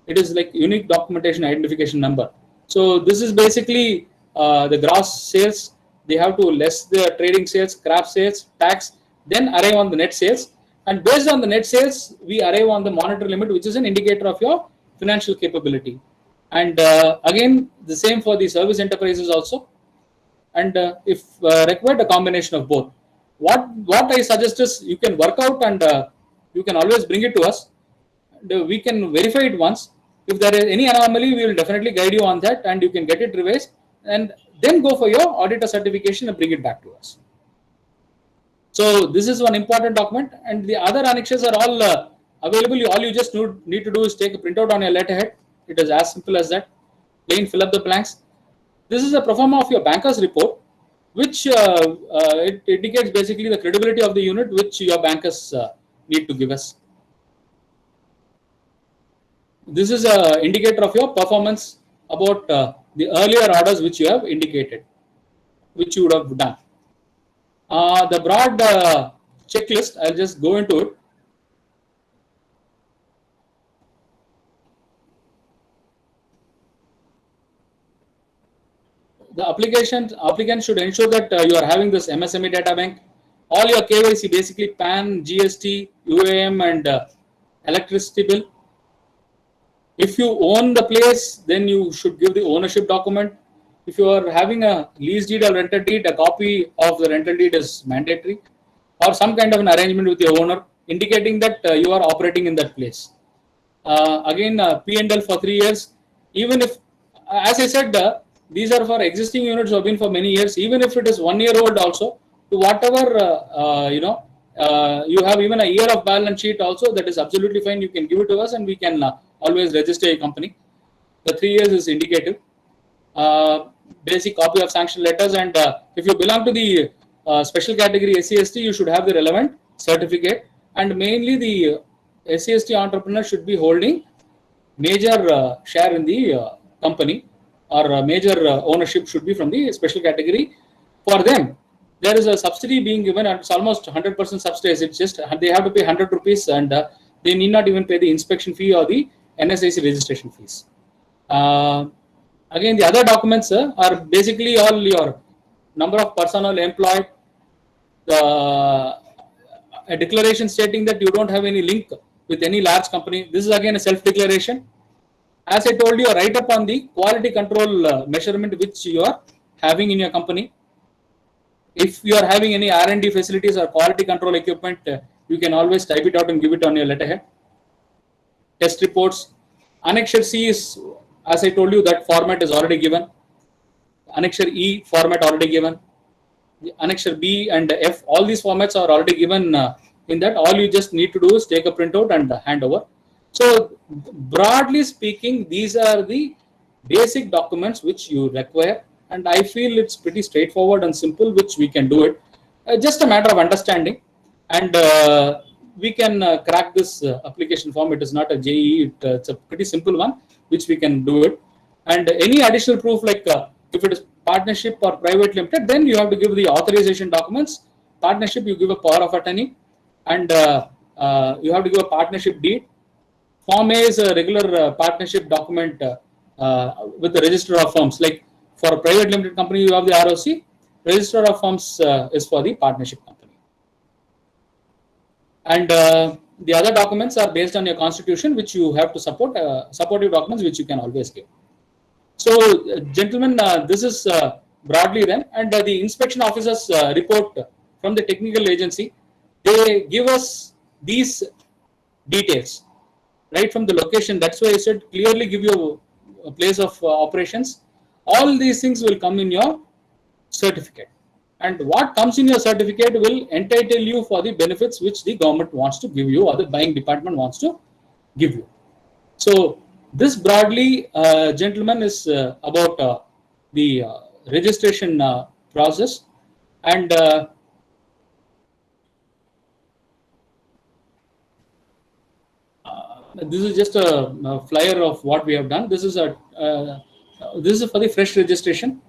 It is like unique documentation identification number. So this is basically the gross sales. They have to less the trading sales, scrap sales, tax, then arrive on the net sales. And based on the net sales, we arrive on the monitor limit, which is an indicator of your financial capability. And again, the same for the service enterprises also. And if required, a combination of both. What I suggest is you can work out and you can always bring it to us. we can verify it once. If there is any anomaly, we will definitely guide you on that, and you can get it revised, and then go for your auditor certification and bring it back to us. So this is one important document, and the other annexes are all available. All you just need to do is take a printout on your letterhead. It is as simple as that. Plain fill up the blanks. This is a pro forma of your banker's report, which it indicates basically the credibility of the unit which your bankers need to give us. This is an indicator of your performance about the earlier orders which you have indicated, which you would have done. The broad checklist, I'll just go into it. The applicant should ensure that you are having this MSME data bank. All your KYC, basically PAN, GST, UAM, and electricity bill. If you own the place, then you should give the ownership document. If you are having a lease deed or rental deed, a copy of the rental deed is mandatory, or some kind of an arrangement with your owner indicating that you are operating in that place. Again, P&L for 3 years. Even if, as I said, these are for existing units who have been for many years. Even if it is 1 year old, also to whatever you have even a year of balance sheet also, that is absolutely fine. You can give it to us, and we can always register a company. The 3 years is indicative. Basic copy of sanction letters, and if you belong to the special category SC/ST, you should have the relevant certificate, and mainly the SC/ST entrepreneur should be holding major share in the company, or major ownership should be from the special category. For them, there is a subsidy being given, and it's almost 100% subsidized. It's just they have to pay 100 rupees, and they need not even pay the inspection fee or the NSIC registration fees. Again, the other documents are basically all your number of personnel employed, a declaration stating that you don't have any link with any large company. This is again a self-declaration. As I told you, write up on the quality control measurement which you are having in your company. If you are having any R&D facilities or quality control equipment, you can always type it out and give it on your letterhead. Test reports. Annexure C is, as I told you, that format is already given. Annexure E format already given. The Annexure B and F, all these formats are already given in that. All you just need to do is take a printout and hand over. So broadly speaking, these are the basic documents which you require, and I feel it's pretty straightforward and simple, which we can do it. Just a matter of understanding, and we can crack this application form. It is not a JEE, it's a pretty simple one, which we can do it. And any additional proof, like if it is partnership or private limited, then you have to give the authorization documents. Partnership, you give a power of attorney, and you have to give a partnership deed. Form A is a regular partnership document with the register of firms. Like for a private limited company, you have the ROC. Register of firms is for the partnership company. And the other documents are based on your constitution, which you have to support, supportive documents, which you can always give. So, gentlemen, this is broadly them. And the inspection officers report from the technical agency, they give us these details right from the location. That's why I said clearly give you a place of operations. All these things will come in your certificate, and what comes in your certificate will entitle you for the benefits which the government wants to give you, or the buying department wants to give you. So this broadly, gentlemen, is about the registration process. And this is just a flyer of what we have done. This is for the fresh registration.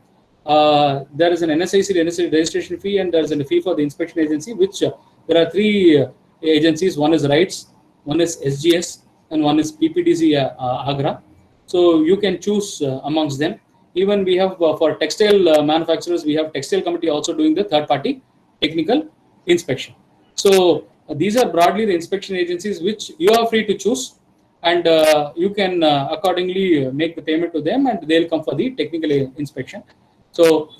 There is an NSIC registration fee, and there is a fee for the inspection agency, which there are 3 agencies. One is RITES, one is SGS, and one is PPDC Agra. So you can choose amongst them. Even we have for textile manufacturers, we have textile committee also doing the third-party technical inspection. So these are broadly the inspection agencies which you are free to choose, and you can accordingly make the payment to them, and they'll come for the technical inspection. So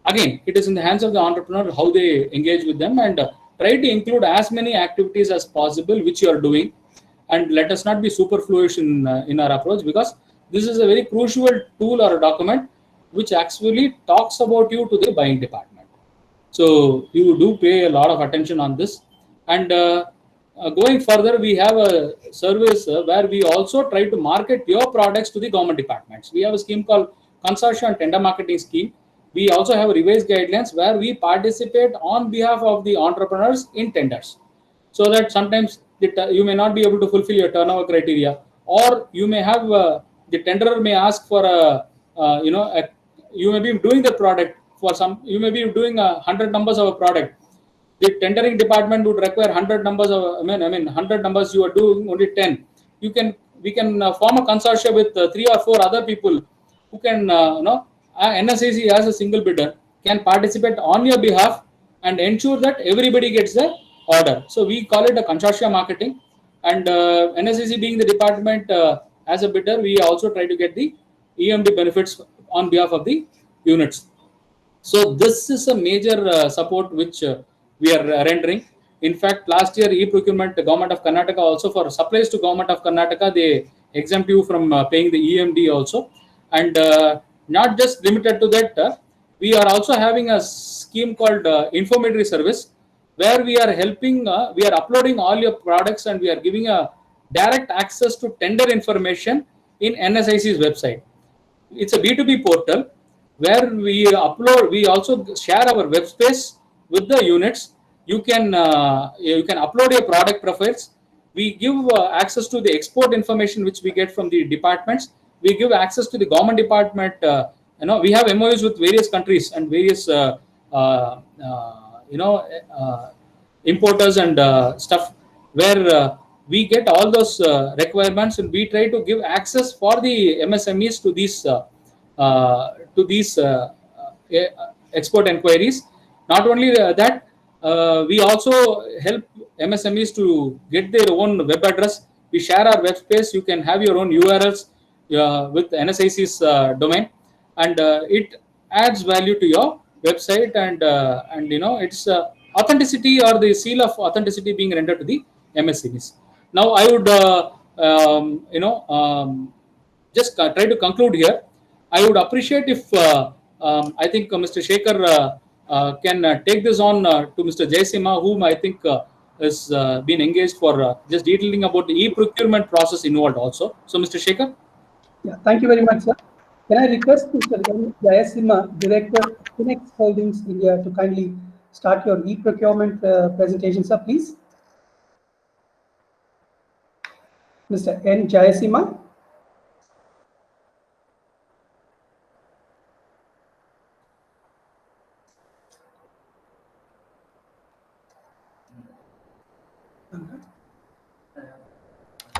again, it is in the hands of the entrepreneur how they engage with them, and try to include as many activities as possible which you are doing. and let us not be superfluous in our approach, because this is a very crucial tool or a document which actually talks about you to the buying department. So you do pay a lot of attention on this. And going further, we have a service where we also try to market your products to the government departments. We have a scheme called Consortium and Tender Marketing Scheme. We also have revised guidelines where we participate on behalf of the entrepreneurs in tenders, so that sometimes you may not be able to fulfill your turnover criteria, or you may have the tenderer may ask for you may be doing the product for some, you may be doing 100 numbers of a product. The tendering department would require 100 numbers of, I mean 100 numbers, you are doing only 10. We can form a consortium with 3 or 4 other people who can NSIC as a single bidder can participate on your behalf and ensure that everybody gets the order. So we call it a consortium marketing, and NSIC being the department as a bidder, we also try to get the EMD benefits on behalf of the units. So this is a major support which we are rendering. In fact, last year e-procurement, the government of Karnataka also, for supplies to government of Karnataka, they exempt you from paying the EMD also. And not just limited to that, we are also having a scheme called informatory service, where we are helping, we are uploading all your products and we are giving a direct access to tender information in NSIC's website. It's a B2B portal where we upload, we also share our web space with the units. You can upload your product profiles. We give access to the export information which we get from the departments. We give access to the government department. We have MOUs with various countries and various importers and stuff, where we get all those requirements, and we try to give access for the MSMEs to these export inquiries. Not only that, we also help MSMEs to get their own web address. We share our web space. You can have your own URLs with NSIC's domain, and it adds value to your website, and it's authenticity, or the seal of authenticity, being rendered to the MSMEs. Now I would just try to conclude here. I would appreciate if I think Mr. Shekhar can take this on to Mr. Jayasimha, whom I think has been engaged for just detailing about the e-procurement process involved also. So, Mr. Shekhar. Yeah, thank you very much, sir. Can I request Mr. Jayasimha, Director, Finex Holdings India, to kindly start your e-procurement presentation, sir, please? Mr. N. Jayasimha.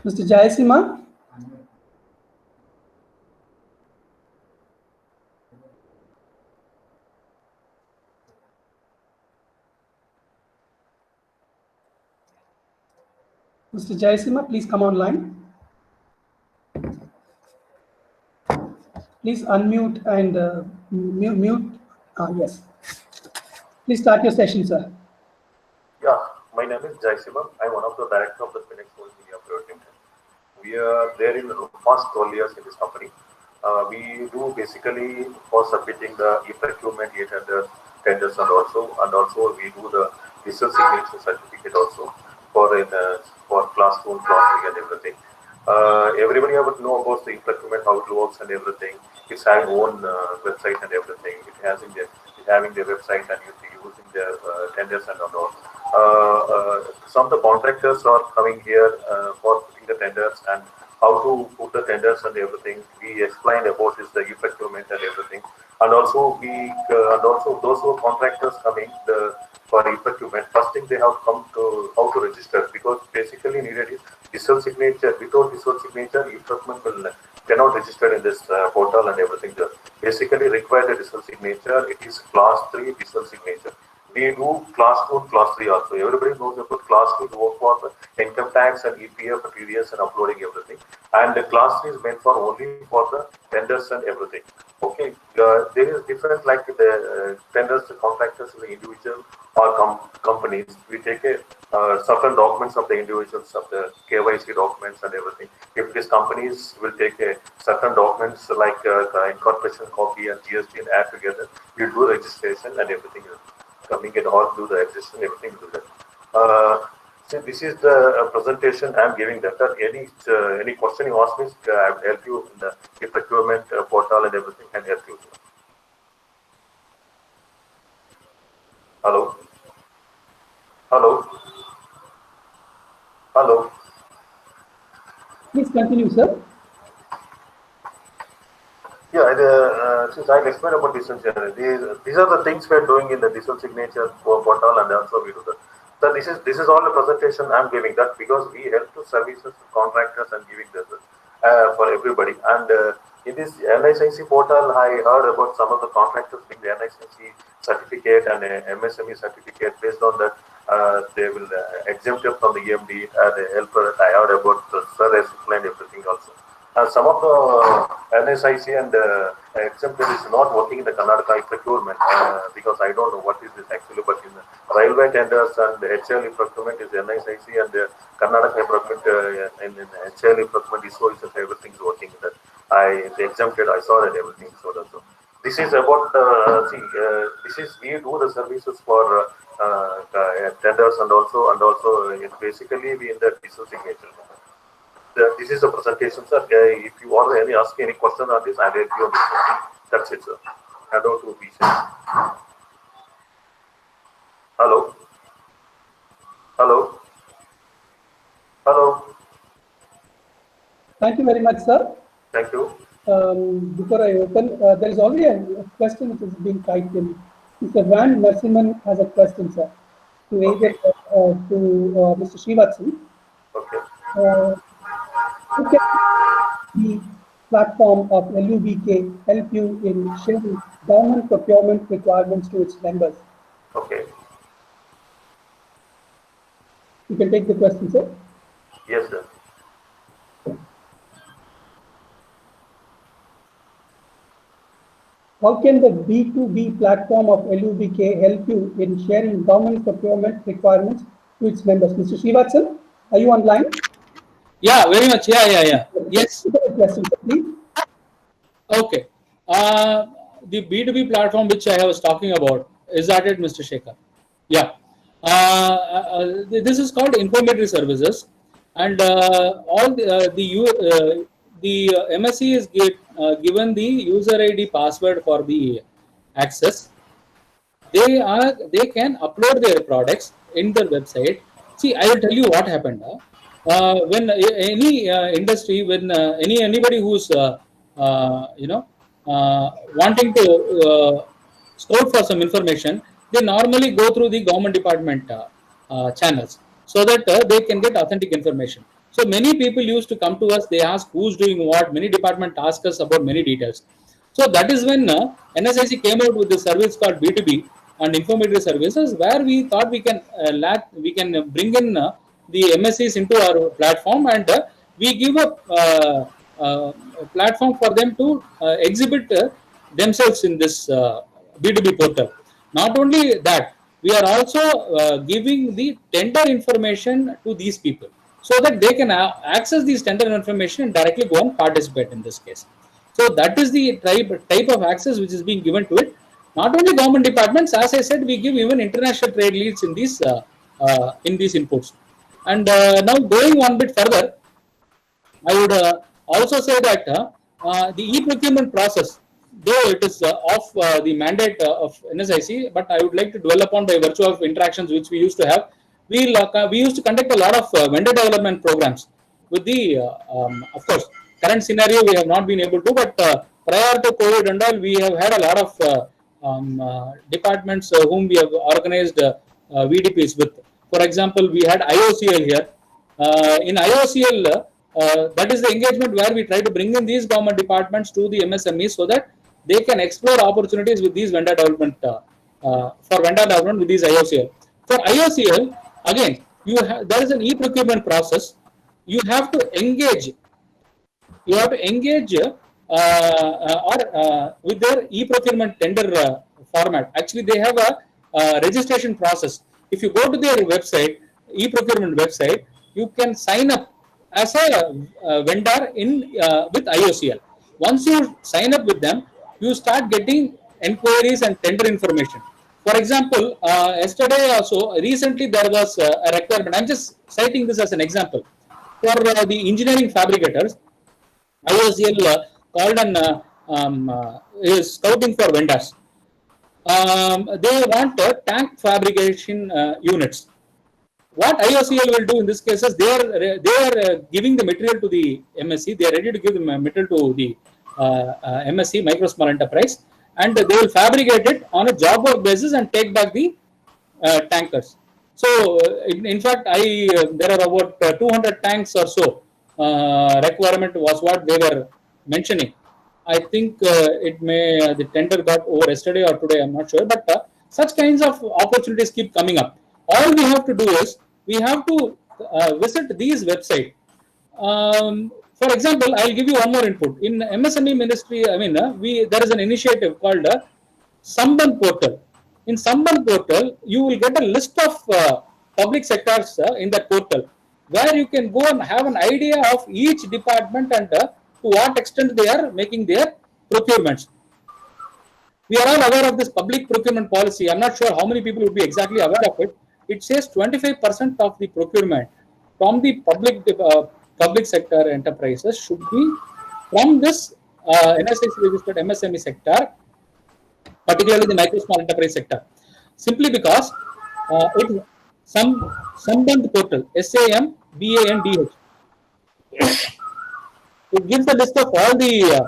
Mr. Jayasimha. Mr. Jayasimha, please come online. Please unmute and mute. Yes. Please start your session, sir. Yeah, my name is Jayasimha. I'm one of the directors of the Finex Holdings India Private Limited. We are there in the past 12 years in this company. We do basically for submitting the e-procurement tenders, and also we do the digital signature certificate also for class 2 and class 3 and everything. Everybody would know about the e-procurement, how it works and everything. It's having own website and everything. It's having their website, and using their tenders and all. Some of the contractors are coming here for putting the tenders and how to put the tenders and everything. We explained about this, the e-procurement and everything, and also those who are contractors coming for e-procurement. First thing they have come to how to register, because basically needed is digital signature. Without digital signature, e-procurement cannot register in this portal and everything. Basically require the digital signature. It is class 3 digital signature. we do class 2 and class 3 also. Everybody knows about class 2 to work for the income tax and EPF, TDS and uploading everything. And the class 3 is meant for only for the tenders and everything. Okay, there is different like the tenders, the contractors, the individual or companies. We take a certain documents of the individuals, of the KYC documents and everything. If these companies will take a certain documents like incorporation copy and GST and add together, you do registration and everything coming and all do the registration, everything do that. So this is the presentation I am giving that. Any question you ask me, I will help you in the procurement portal and everything can help you. Hello? Hello? Hello? Please continue, sir. Yeah, since I explained about digital signature, these are the things we are doing in the digital signature portal, and also we do the. So this is all the presentation I'm giving that because we help to services contractors and giving this for everybody. And in this NICIC portal, I heard about some of the contractors being the NICIC certificate and MSME certificate. Based on that, they will exempt it from the EMD and helper. I heard about the sir explained everything also. Some of the NSIC and exempted is not working in the Karnataka procurement because I don't know what is this actually, but in the railway tenders and the HLE procurement is NSIC and the Karnataka procurement in HLE procurement is everything is working. That they exempted, I saw that everything. So that's all. This is about this is we do the services for tenders and also basically we in the digital signature. This is a presentation, sir. If you want to ask any question on this, I'll help you on this. That's it, sir. Hand over to Bishan. Hello? Hello? Hello? Thank you very much, sir. Thank you. Before I open, there is already a question which is being typed in. Mr. Van Narasimhan has a question, sir, to either to Mr. Srivatsan. Okay. How can the platform of LUBK help you in sharing government procurement requirements to its members? Okay. You can take the question, sir. Yes, sir. How can the B2B platform of LUBK help you in sharing government procurement requirements to its members? Mr. Srivatsan, are you online? Yeah, very much. Yeah. Yes. Question, please. Okay. The B2B platform which I was talking about, is that it, Mr. Shekhar? Yeah. This is called informatory services, and all the MSC is given the user ID password for the access. They can upload their products in their website. See, I will tell you what happened. When any industry, when anybody who's wanting to scout for some information, they normally go through the government department channels so that they can get authentic information. So many people used to come to us. They ask who's doing what. Many departments ask us about many details. So that is when NSIC came out with the service called B2B and informatory services, where we thought we can bring in the MSCs into our platform, and we give a platform for them to exhibit themselves in this B2B portal. Not only that, we are also giving the tender information to these people so that they can access these tender information and directly go and participate in this case. So that is the type of access which is being given to it. Not only government departments, as I said, we give even international trade leads in these inputs. And now going one bit further, I would also say that the e-procurement process, though it is off the mandate of NSIC, but I would like to dwell upon by virtue of interactions which we used to have. We used to conduct a lot of vendor development programs with the, of course, current scenario we have not been able to, but prior to COVID and all, we have had a lot of departments whom we have organized VDPs with. For example, we had IOCL here. In IOCL, that is the engagement where we try to bring in these government departments to the MSMEs so that they can explore opportunities with these vendor development for vendor development with these IOCL. For IOCL, again, there is an e-procurement process. You have to engage. You have to engage with their e-procurement tender format. Actually, they have a registration process. If you go to their website, e-procurement website, you can sign up as a vendor in with IOCL. Once you sign up with them, you start getting enquiries and tender information. For example, yesterday also, recently there was a requirement. I'm just citing this as an example. For the engineering fabricators, IOCL called and is scouting for vendors. They want tank fabrication units. What IOCL will do in this case is they are giving the material to the MSC. They are ready to give the material to the MSC, micro small enterprise, and they will fabricate it on a job work basis and take back the tankers. So, in fact, there are about 200 tanks or so requirement was what they were mentioning. I think the tender got over yesterday or today, I'm not sure, but such kinds of opportunities keep coming up. All we have to do is we have to visit these websites. For example, I'll give you one more input. In MSME ministry, I mean, there is an initiative called Samban portal. In Samban portal, you will get a list of public sectors in that portal, where you can go and have an idea of each department and to what extent they are making their procurements. We are all aware of this public procurement policy. I'm not sure how many people would be exactly aware of it. It says 25% of the procurement from the public sector enterprises should be from this NSIC registered MSME sector, particularly the micro small enterprise sector, simply because it is Sambandh portal, SAMBANDH. It gives a list of all the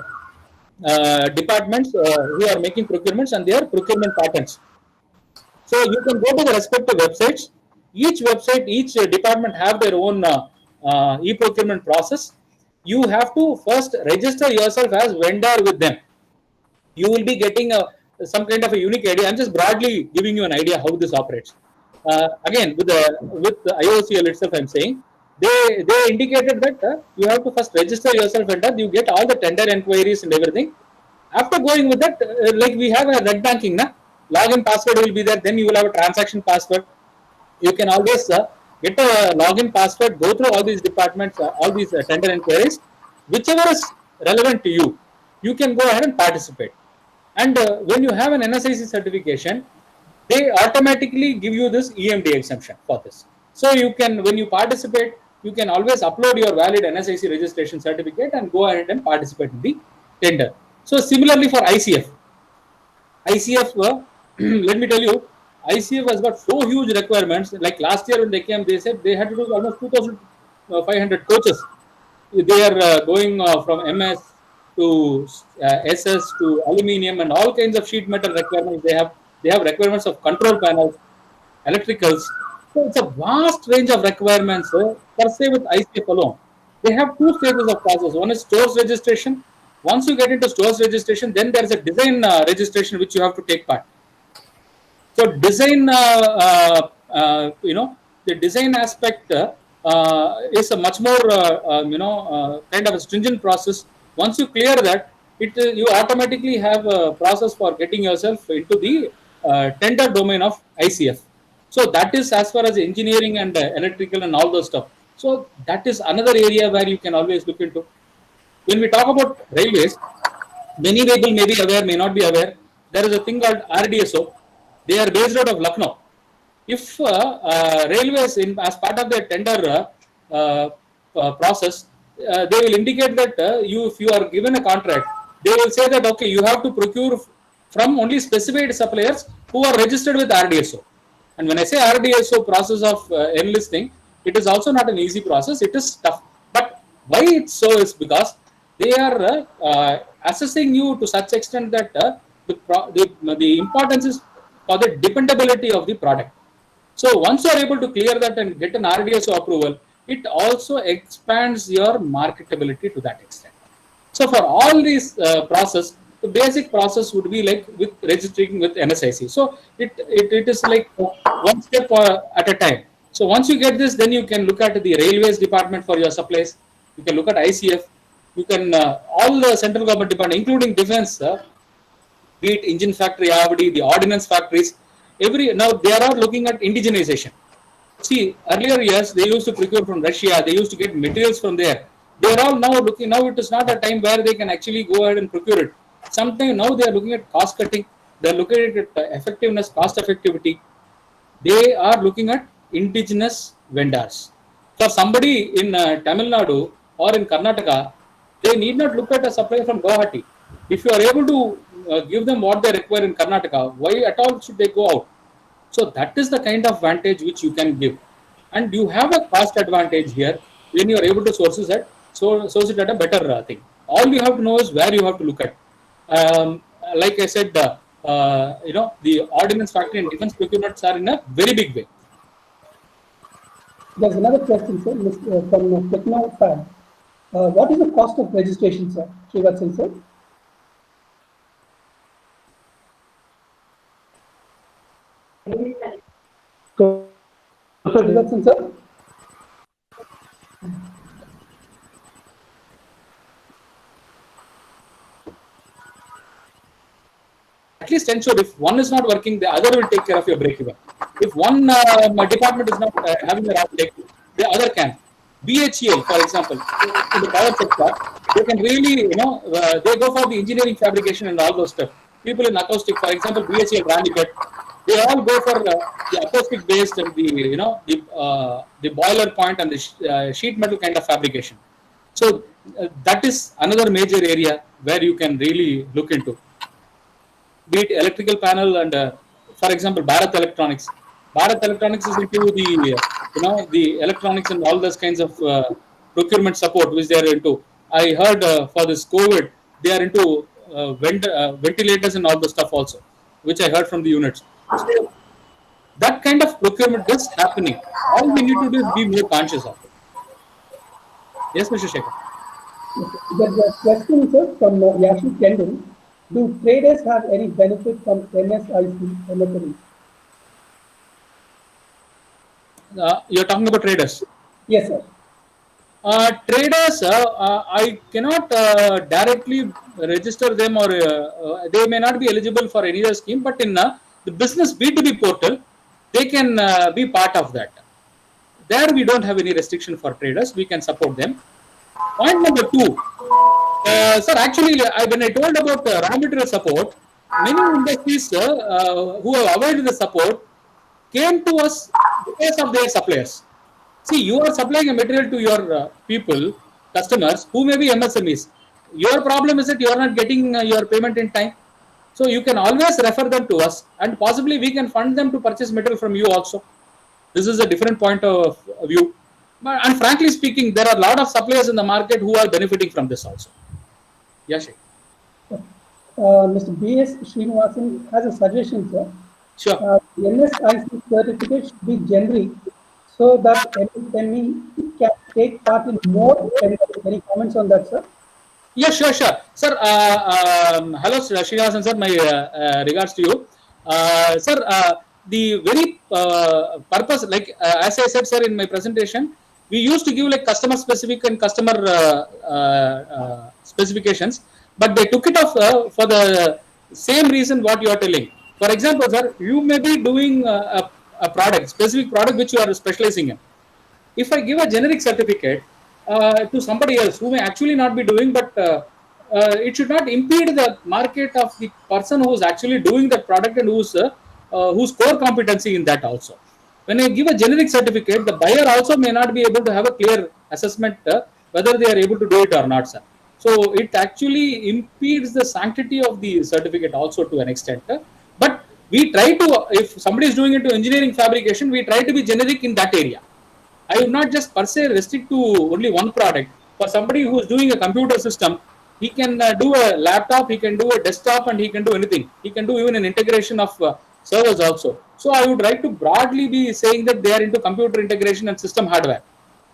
departments who are making procurements and their procurement patterns. So you can go to the respective websites. Each website, each department have their own e-procurement process. You have to first register yourself as vendor with them. You will be getting some kind of a unique idea. I'm just broadly giving you an idea how this operates. Again, with the IOCL itself, I'm saying they indicated that you have to first register yourself vendor. You get all the tender enquiries and everything. After going with that, like we have a net banking, login password will be there. Then you will have a transaction password. You can always get a login password, go through all these departments, all these tender enquiries, whichever is relevant to you. You can go ahead and participate. And when you have an NSIC certification, they automatically give you this EMD exemption for this. So you can, when you participate, you can always upload your valid NSIC registration certificate and go ahead and participate in the tender. So similarly for ICF, let me tell you, ICF has got so huge requirements. Like last year when they came, they said they had to do almost 2,500 coaches. They are going from MS to SS to aluminium and all kinds of sheet metal requirements. They have requirements of control panels, electricals. So it's a vast range of requirements per se with ICF alone. They have two stages of process. One is stores registration. Once you get into stores registration, then there is a design registration which you have to take part. So design, the design aspect is a much more, kind of a stringent process. Once you clear that, you automatically have a process for getting yourself into the tender domain of ICF. So that is as far as engineering and electrical and all those stuff. So that is another area where you can always look into. When we talk about railways, many people may be aware, may not be aware. There is a thing called RDSO. They are based out of Lucknow. If railways, as part of their tender process, they will indicate that if you are given a contract, they will say that okay, you have to procure from only specified suppliers who are registered with RDSO. And when I say RDSO process of enlisting, it is also not an easy process. It is tough. But why it's so is because they are assessing you to such extent that the importance is for the dependability of the product. So once you are able to clear that and get an RDSO approval, it also expands your marketability to that extent. So for all these process, the basic process would be like with registering with NSIC. So it is like one step at a time. So once you get this, then you can look at the railways department for your supplies. You can look at ICF. You can all the central government department, including defense, be it engine factory, ABD, the ordnance factories. Now they are all looking at indigenization. See, earlier years they used to procure from Russia. They used to get materials from there. They are all now looking. Now it is not a time where they can actually go ahead and procure it. Sometimes now they are looking at cost cutting. They are looking at effectiveness, cost effectivity. They are looking at indigenous vendors. For somebody in Tamil Nadu or in Karnataka, they need not look at a supplier from Guwahati. If you are able to give them what they require in Karnataka, why at all should they go out? So that is the kind of advantage which you can give, and you have a cost advantage here when you are able to source it at a better thing. All you have to know is where you have to look at. Like I said, the ordnance factory and defense procurements are in a very big way. There's another question, sir, from TechnoFab. What is the cost of registration, sir? Srivatsan, sir? Srivatsan, sir? At least ensure if one is not working, the other will take care of your break-even. If one department is not having a outtake, the other can. BHEL, for example, in the power sector, they can really, they go for the engineering fabrication and all those stuff. People in acoustic, for example, BHEL, Randypet, they all go for the acoustic based and the boiler point and the sheet metal kind of fabrication. So that is another major area where you can really look into. Be it electrical panel and, for example, Bharat Electronics. Bharat Electronics is into the electronics and all those kinds of procurement support which they are into. I heard for this COVID, they are into ventilators and all the stuff also, which I heard from the units. So that kind of procurement is happening. All we need to do is be more conscious of it. Yes, Mr. Shekhar. There's a question, sir, from Yashi Kendall. Do traders have any benefit from MSIC MSME? You're talking about traders? Yes, sir. Traders, I cannot directly register them, or they may not be eligible for any other scheme, but in the business B2B portal, they can be part of that. There we don't have any restriction for traders. We can support them. Point number 2. Sir, actually, when I told about raw material support, many industries who have avoided the support came to us because of their suppliers. See, you are supplying a material to your people, customers, who may be MSMEs. Your problem is that you are not getting your payment in time. So you can always refer them to us, and possibly we can fund them to purchase material from you also. This is a different point of view. And frankly speaking, there are a lot of suppliers in the market who are benefiting from this also. Yes, Mr. B.S. Srinivasan has a suggestion, sir. Sure. NSIC certificate should be generic so that MSME can take part in more. Any comments on that, sir? Yeah, sure. Sir, hello, Srinivasan sir, my regards to you. Sir, the very purpose, like as I said, sir, in my presentation, we used to give like customer specific and customer specifications, but they took it off for the same reason what you are telling. For example, sir, you may be doing a product, specific product which you are specializing in. If I give a generic certificate to somebody else who may actually not be doing, but it should not impede the market of the person who is actually doing that product and whose core competency in that also. When I give a generic certificate, the buyer also may not be able to have a clear assessment whether they are able to do it or not, sir. So it actually impedes the sanctity of the certificate also to an extent. But we try to, if somebody is doing into engineering fabrication, we try to be generic in that area. I would not just per se restrict to only one product. For somebody who is doing a computer system, he can do a laptop, he can do a desktop, and he can do anything. He can do even an integration of servers also. So I would like to broadly be saying that they are into computer integration and system hardware.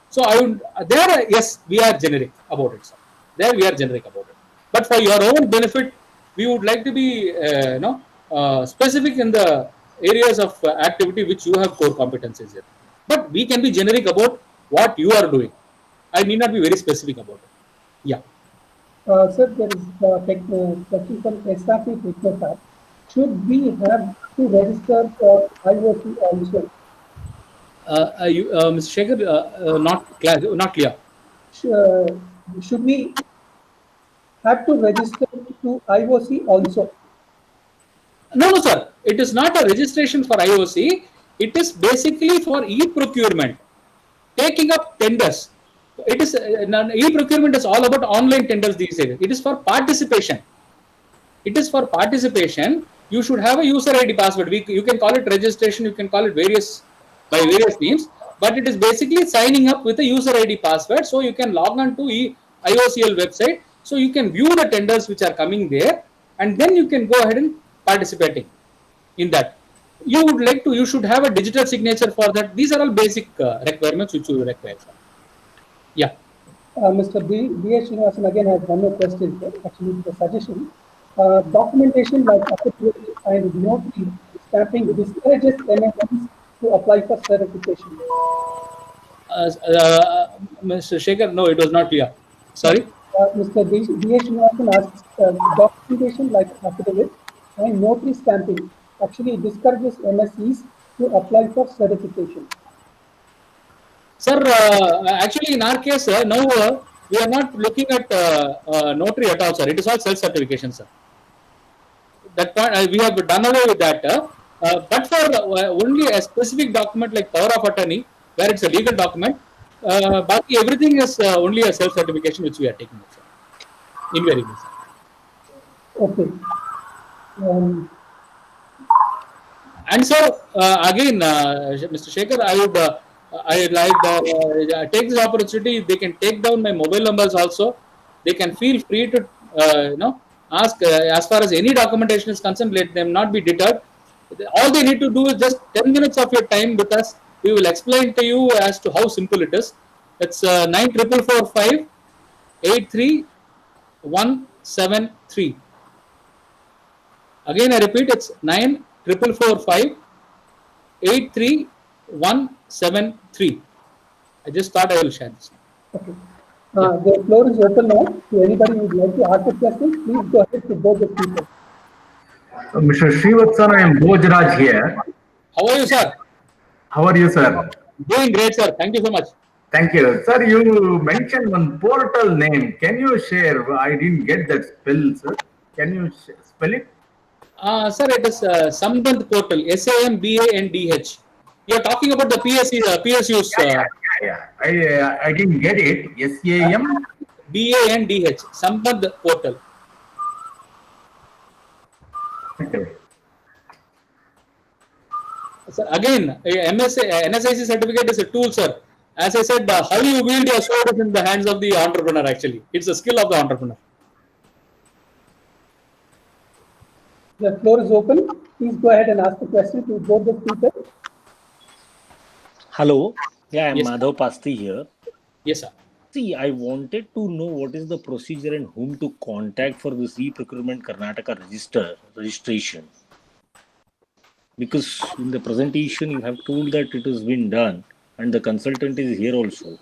So I would, there, yes, we are generic about it, sir. There we are generic about it. But for your own benefit, we would like to be specific in the areas of activity which you have core competencies in. But we can be generic about what you are doing. I need not be very specific about it. Yeah. Sir, there is question from SRP Technocrat. Should we have to register for IoT also? Mr. Shekhar, not clear. Should we have to register to IOC also? No, no, sir. It is not a registration for IOC. It is basically for e-procurement, taking up tenders. It is e-procurement is all about online tenders these days. It is for participation. It is for participation. You should have a user ID password. You can call it registration. You can call it by various names. But it is basically signing up with a user ID password. So you can log on to IOCL website. So you can view the tenders which are coming there, and then you can go ahead and participating in that. You should have a digital signature for that. These are all basic requirements which you require. Yeah. Mr. B.S. Srinivasan again has one more question, sir. Actually, the suggestion. Documentation like affidavit and notary stamping discourages MSMEs to apply for certification. Mr. Shekhar, no, it was not clear. Sorry. Mr. B.S. Srinivasan asks, documentation like affidavit and notary stamping actually discourages MSEs to apply for certification. Sir, actually, in our case, now we are not looking at notary at all, sir. It is all self-certification, sir. That point, we have done away with that. But for only a specific document like power of attorney, where it's a legal document, but everything is only a self-certification which we are taking. Sir. Invariably. Okay. And so again, Mr. Shekhar, I would take this opportunity. They can take down my mobile numbers also. They can feel free to ask as far as any documentation is concerned. Let them not be deterred. All they need to do is just 10 minutes of your time with us. We will explain to you as to how simple it is. It's 94445 83173. Again, I repeat, it's 94445 83173. I just thought I will share this. Okay. The floor is open now. To anybody who would like to ask a question, please go ahead to both the speakers. Mr. Srivatsan, I am Bhojraj here. How are you, sir? How are you, sir? Doing great, sir. Thank you so much. Thank you. Sir, you mentioned one portal name. Can you share? I didn't get that spell, sir. Can you spell it? Sir, it is Sambandh portal, SAMBANDH. You are talking about the PSUs. Yeah. I didn't get it. SAM? BANDH, Sambandh portal. Okay. Sir, again, NSIC certificate is a tool, sir. As I said, how you wield your sword is in the hands of the entrepreneur, actually. It's a skill of the entrepreneur. The floor is open. Please go ahead and ask the question to both the speakers. Hello. Yeah, I'm Yes. Madhav Pasti here. Yes, sir. See, I wanted to know what is the procedure and whom to contact for this e-procurement Karnataka registration. Because in the presentation you have told that it has been done and the consultant is here also.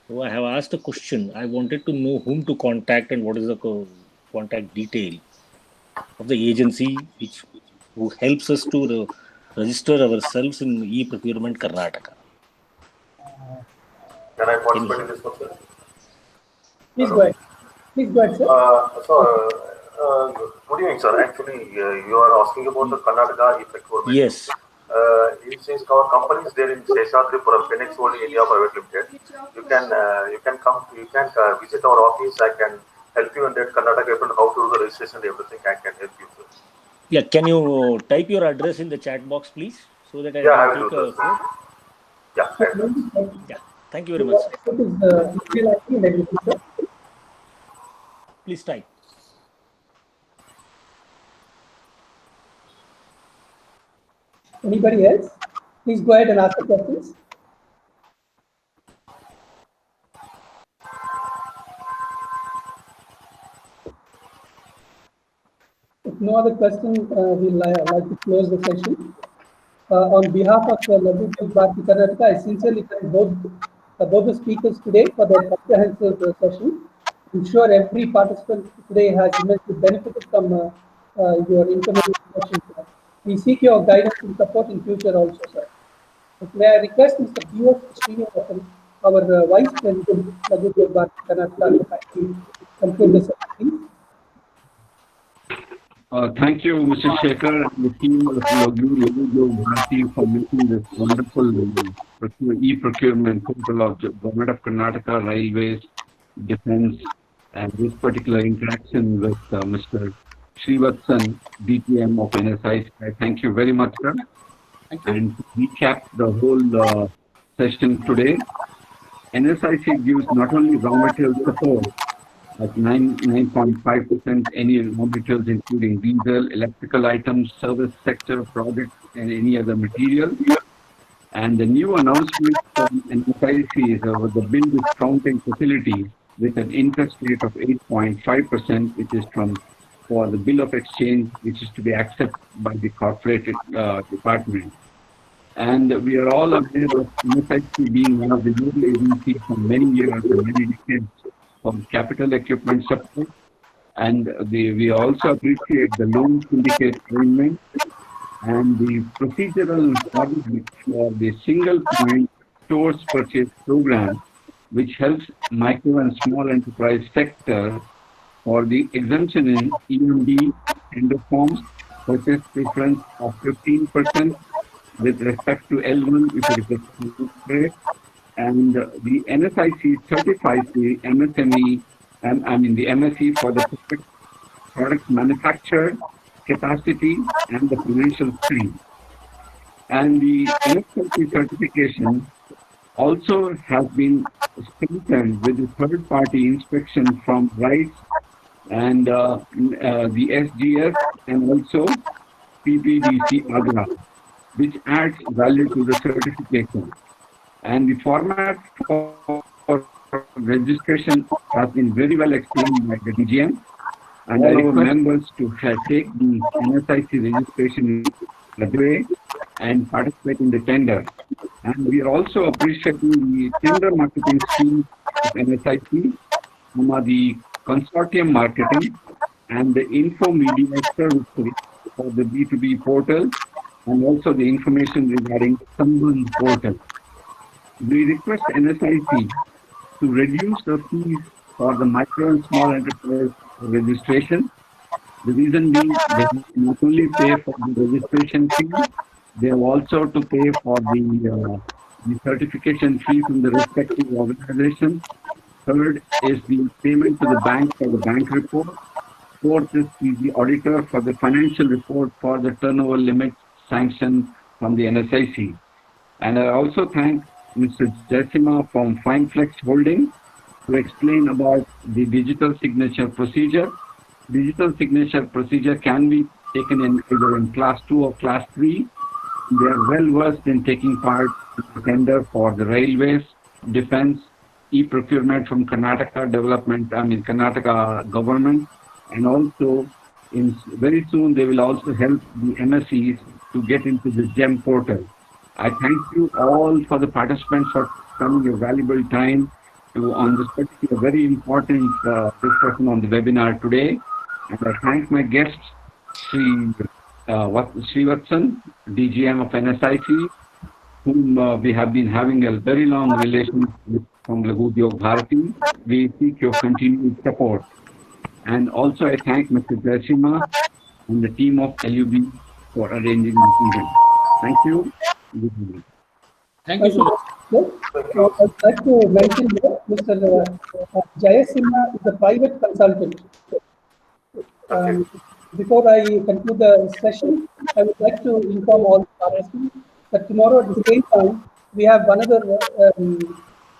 So I have asked a question. I wanted to know whom to contact and what is the contact detail of the agency who helps us to register ourselves in e-procurement Karnataka. Can I participate in this one, sir? Please go ahead. Please go ahead, sir. Good evening, sir. Actually, you are asking about the Karnataka e-procurement. Yes. Since our company is there in Seshadripuram, Phoenix World India Private Limited, you can visit our office. I can help you in that Karnataka and how to do the registration and everything. I can help you, sir. Yeah, can you type your address in the chat box, please, so that I can take a quote? Yeah. Yeah. Thank you very much, sir. What is the email ID and everything, sir? Please type. Anybody else? Please go ahead and ask the questions. no other question, we'd like to close the session. On behalf of Lagu Udyog Bharati Karnataka, I sincerely thank both the speakers today for their comprehensive session. I'm sure every participant today has immensely benefited from your informative session. We seek your guidance and support in future also, sir. May I request Mr. B.S. Srinivasan, our Vice President, Lagu Udyog Bharati Karnataka, to conclude the session. Thank you, Mr. Shekhar and the team of Lagu Udyog Bharati for making this wonderful e-procurement portal of the Government of Karnataka, Railways, Defence, and this particular interaction with Mr. Srivatsan, DTM of NSIC. I thank you very much, sir. Thank you. And to recap the whole session today, NSIC gives not only raw material support at 9.5% any raw materials including diesel, electrical items, service sector, products, and any other material. And the new announcement from NSIC is over the bill discounting facility with an interest rate of 8.5%, which is for the bill of exchange, which is to be accepted by the corporate department. And we are all aware of NSIC being one of the nodal agencies for many years and many decades for capital equipment support. And we also appreciate the loan syndicate arrangement and the procedural requirement for the single point stores purchase program, which helps micro and small enterprise sector for the exemption in EMD tender forms, purchase preference of 15% with respect to L1 if it is a rate, and the NSIC certifies the MSME, the MSE for the products manufactured, capacity, and the financial stream. And the NSIC certification also has been strengthened with the third-party inspection from RISE and the SGS and also PPDC Agra, which adds value to the certification. And the format for registration has been very well explained by the DGM. And I request members to take the NSIC registration way and participate in the tender. And we are also appreciating the tender marketing scheme of NSIC, the consortium marketing, and the info media services for the B2B portal, and also the information regarding Sambandh portal. We request NSIC to reduce the fees for the micro and small enterprise registration. The reason being they not only pay for the registration fee, they have also to pay for the certification fee from the respective organization. Third is the payment to the bank for the bank report. Fourth is the auditor for the financial report for the turnover limit sanction from the NSIC. And I also thank Mr. Jaisima from FineFlex Holding to explain about the digital signature procedure. Digital signature procedure can be taken in either in class 2 or class 3. They are well versed in taking part in the tender for the railways, defense, e-procurement from Karnataka development, Karnataka government, and also very soon they will also help the MSEs to get into the GEM portal. I thank you all for the participants for spending your valuable time on this particular very important discussion on the webinar today. And I thank my guests, Srivatsan, DGM of NSIC, whom we have been having a very long relation with from Lagu Udyog Bharati. We seek your continued support. And also I thank Mr. Jaisima and the team of LUB for arranging this event. Thank you. Good evening. Thank you so much. I'd like to mention that Mr. Jayasimha is a private consultant. Before I conclude the session, I would like to inform all participants that tomorrow at the same time, we have another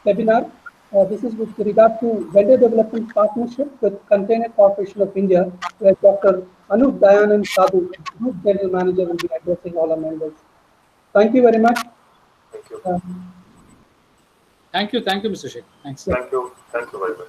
webinar. This is with regard to vendor development partnership with Container Corporation of India, where Dr. Anup Dayanand Sadhu, Group General Manager, will be addressing all our members. Thank you very much. Thank you. Thank you, Mr. Sheikh. Thanks. Thank you very much.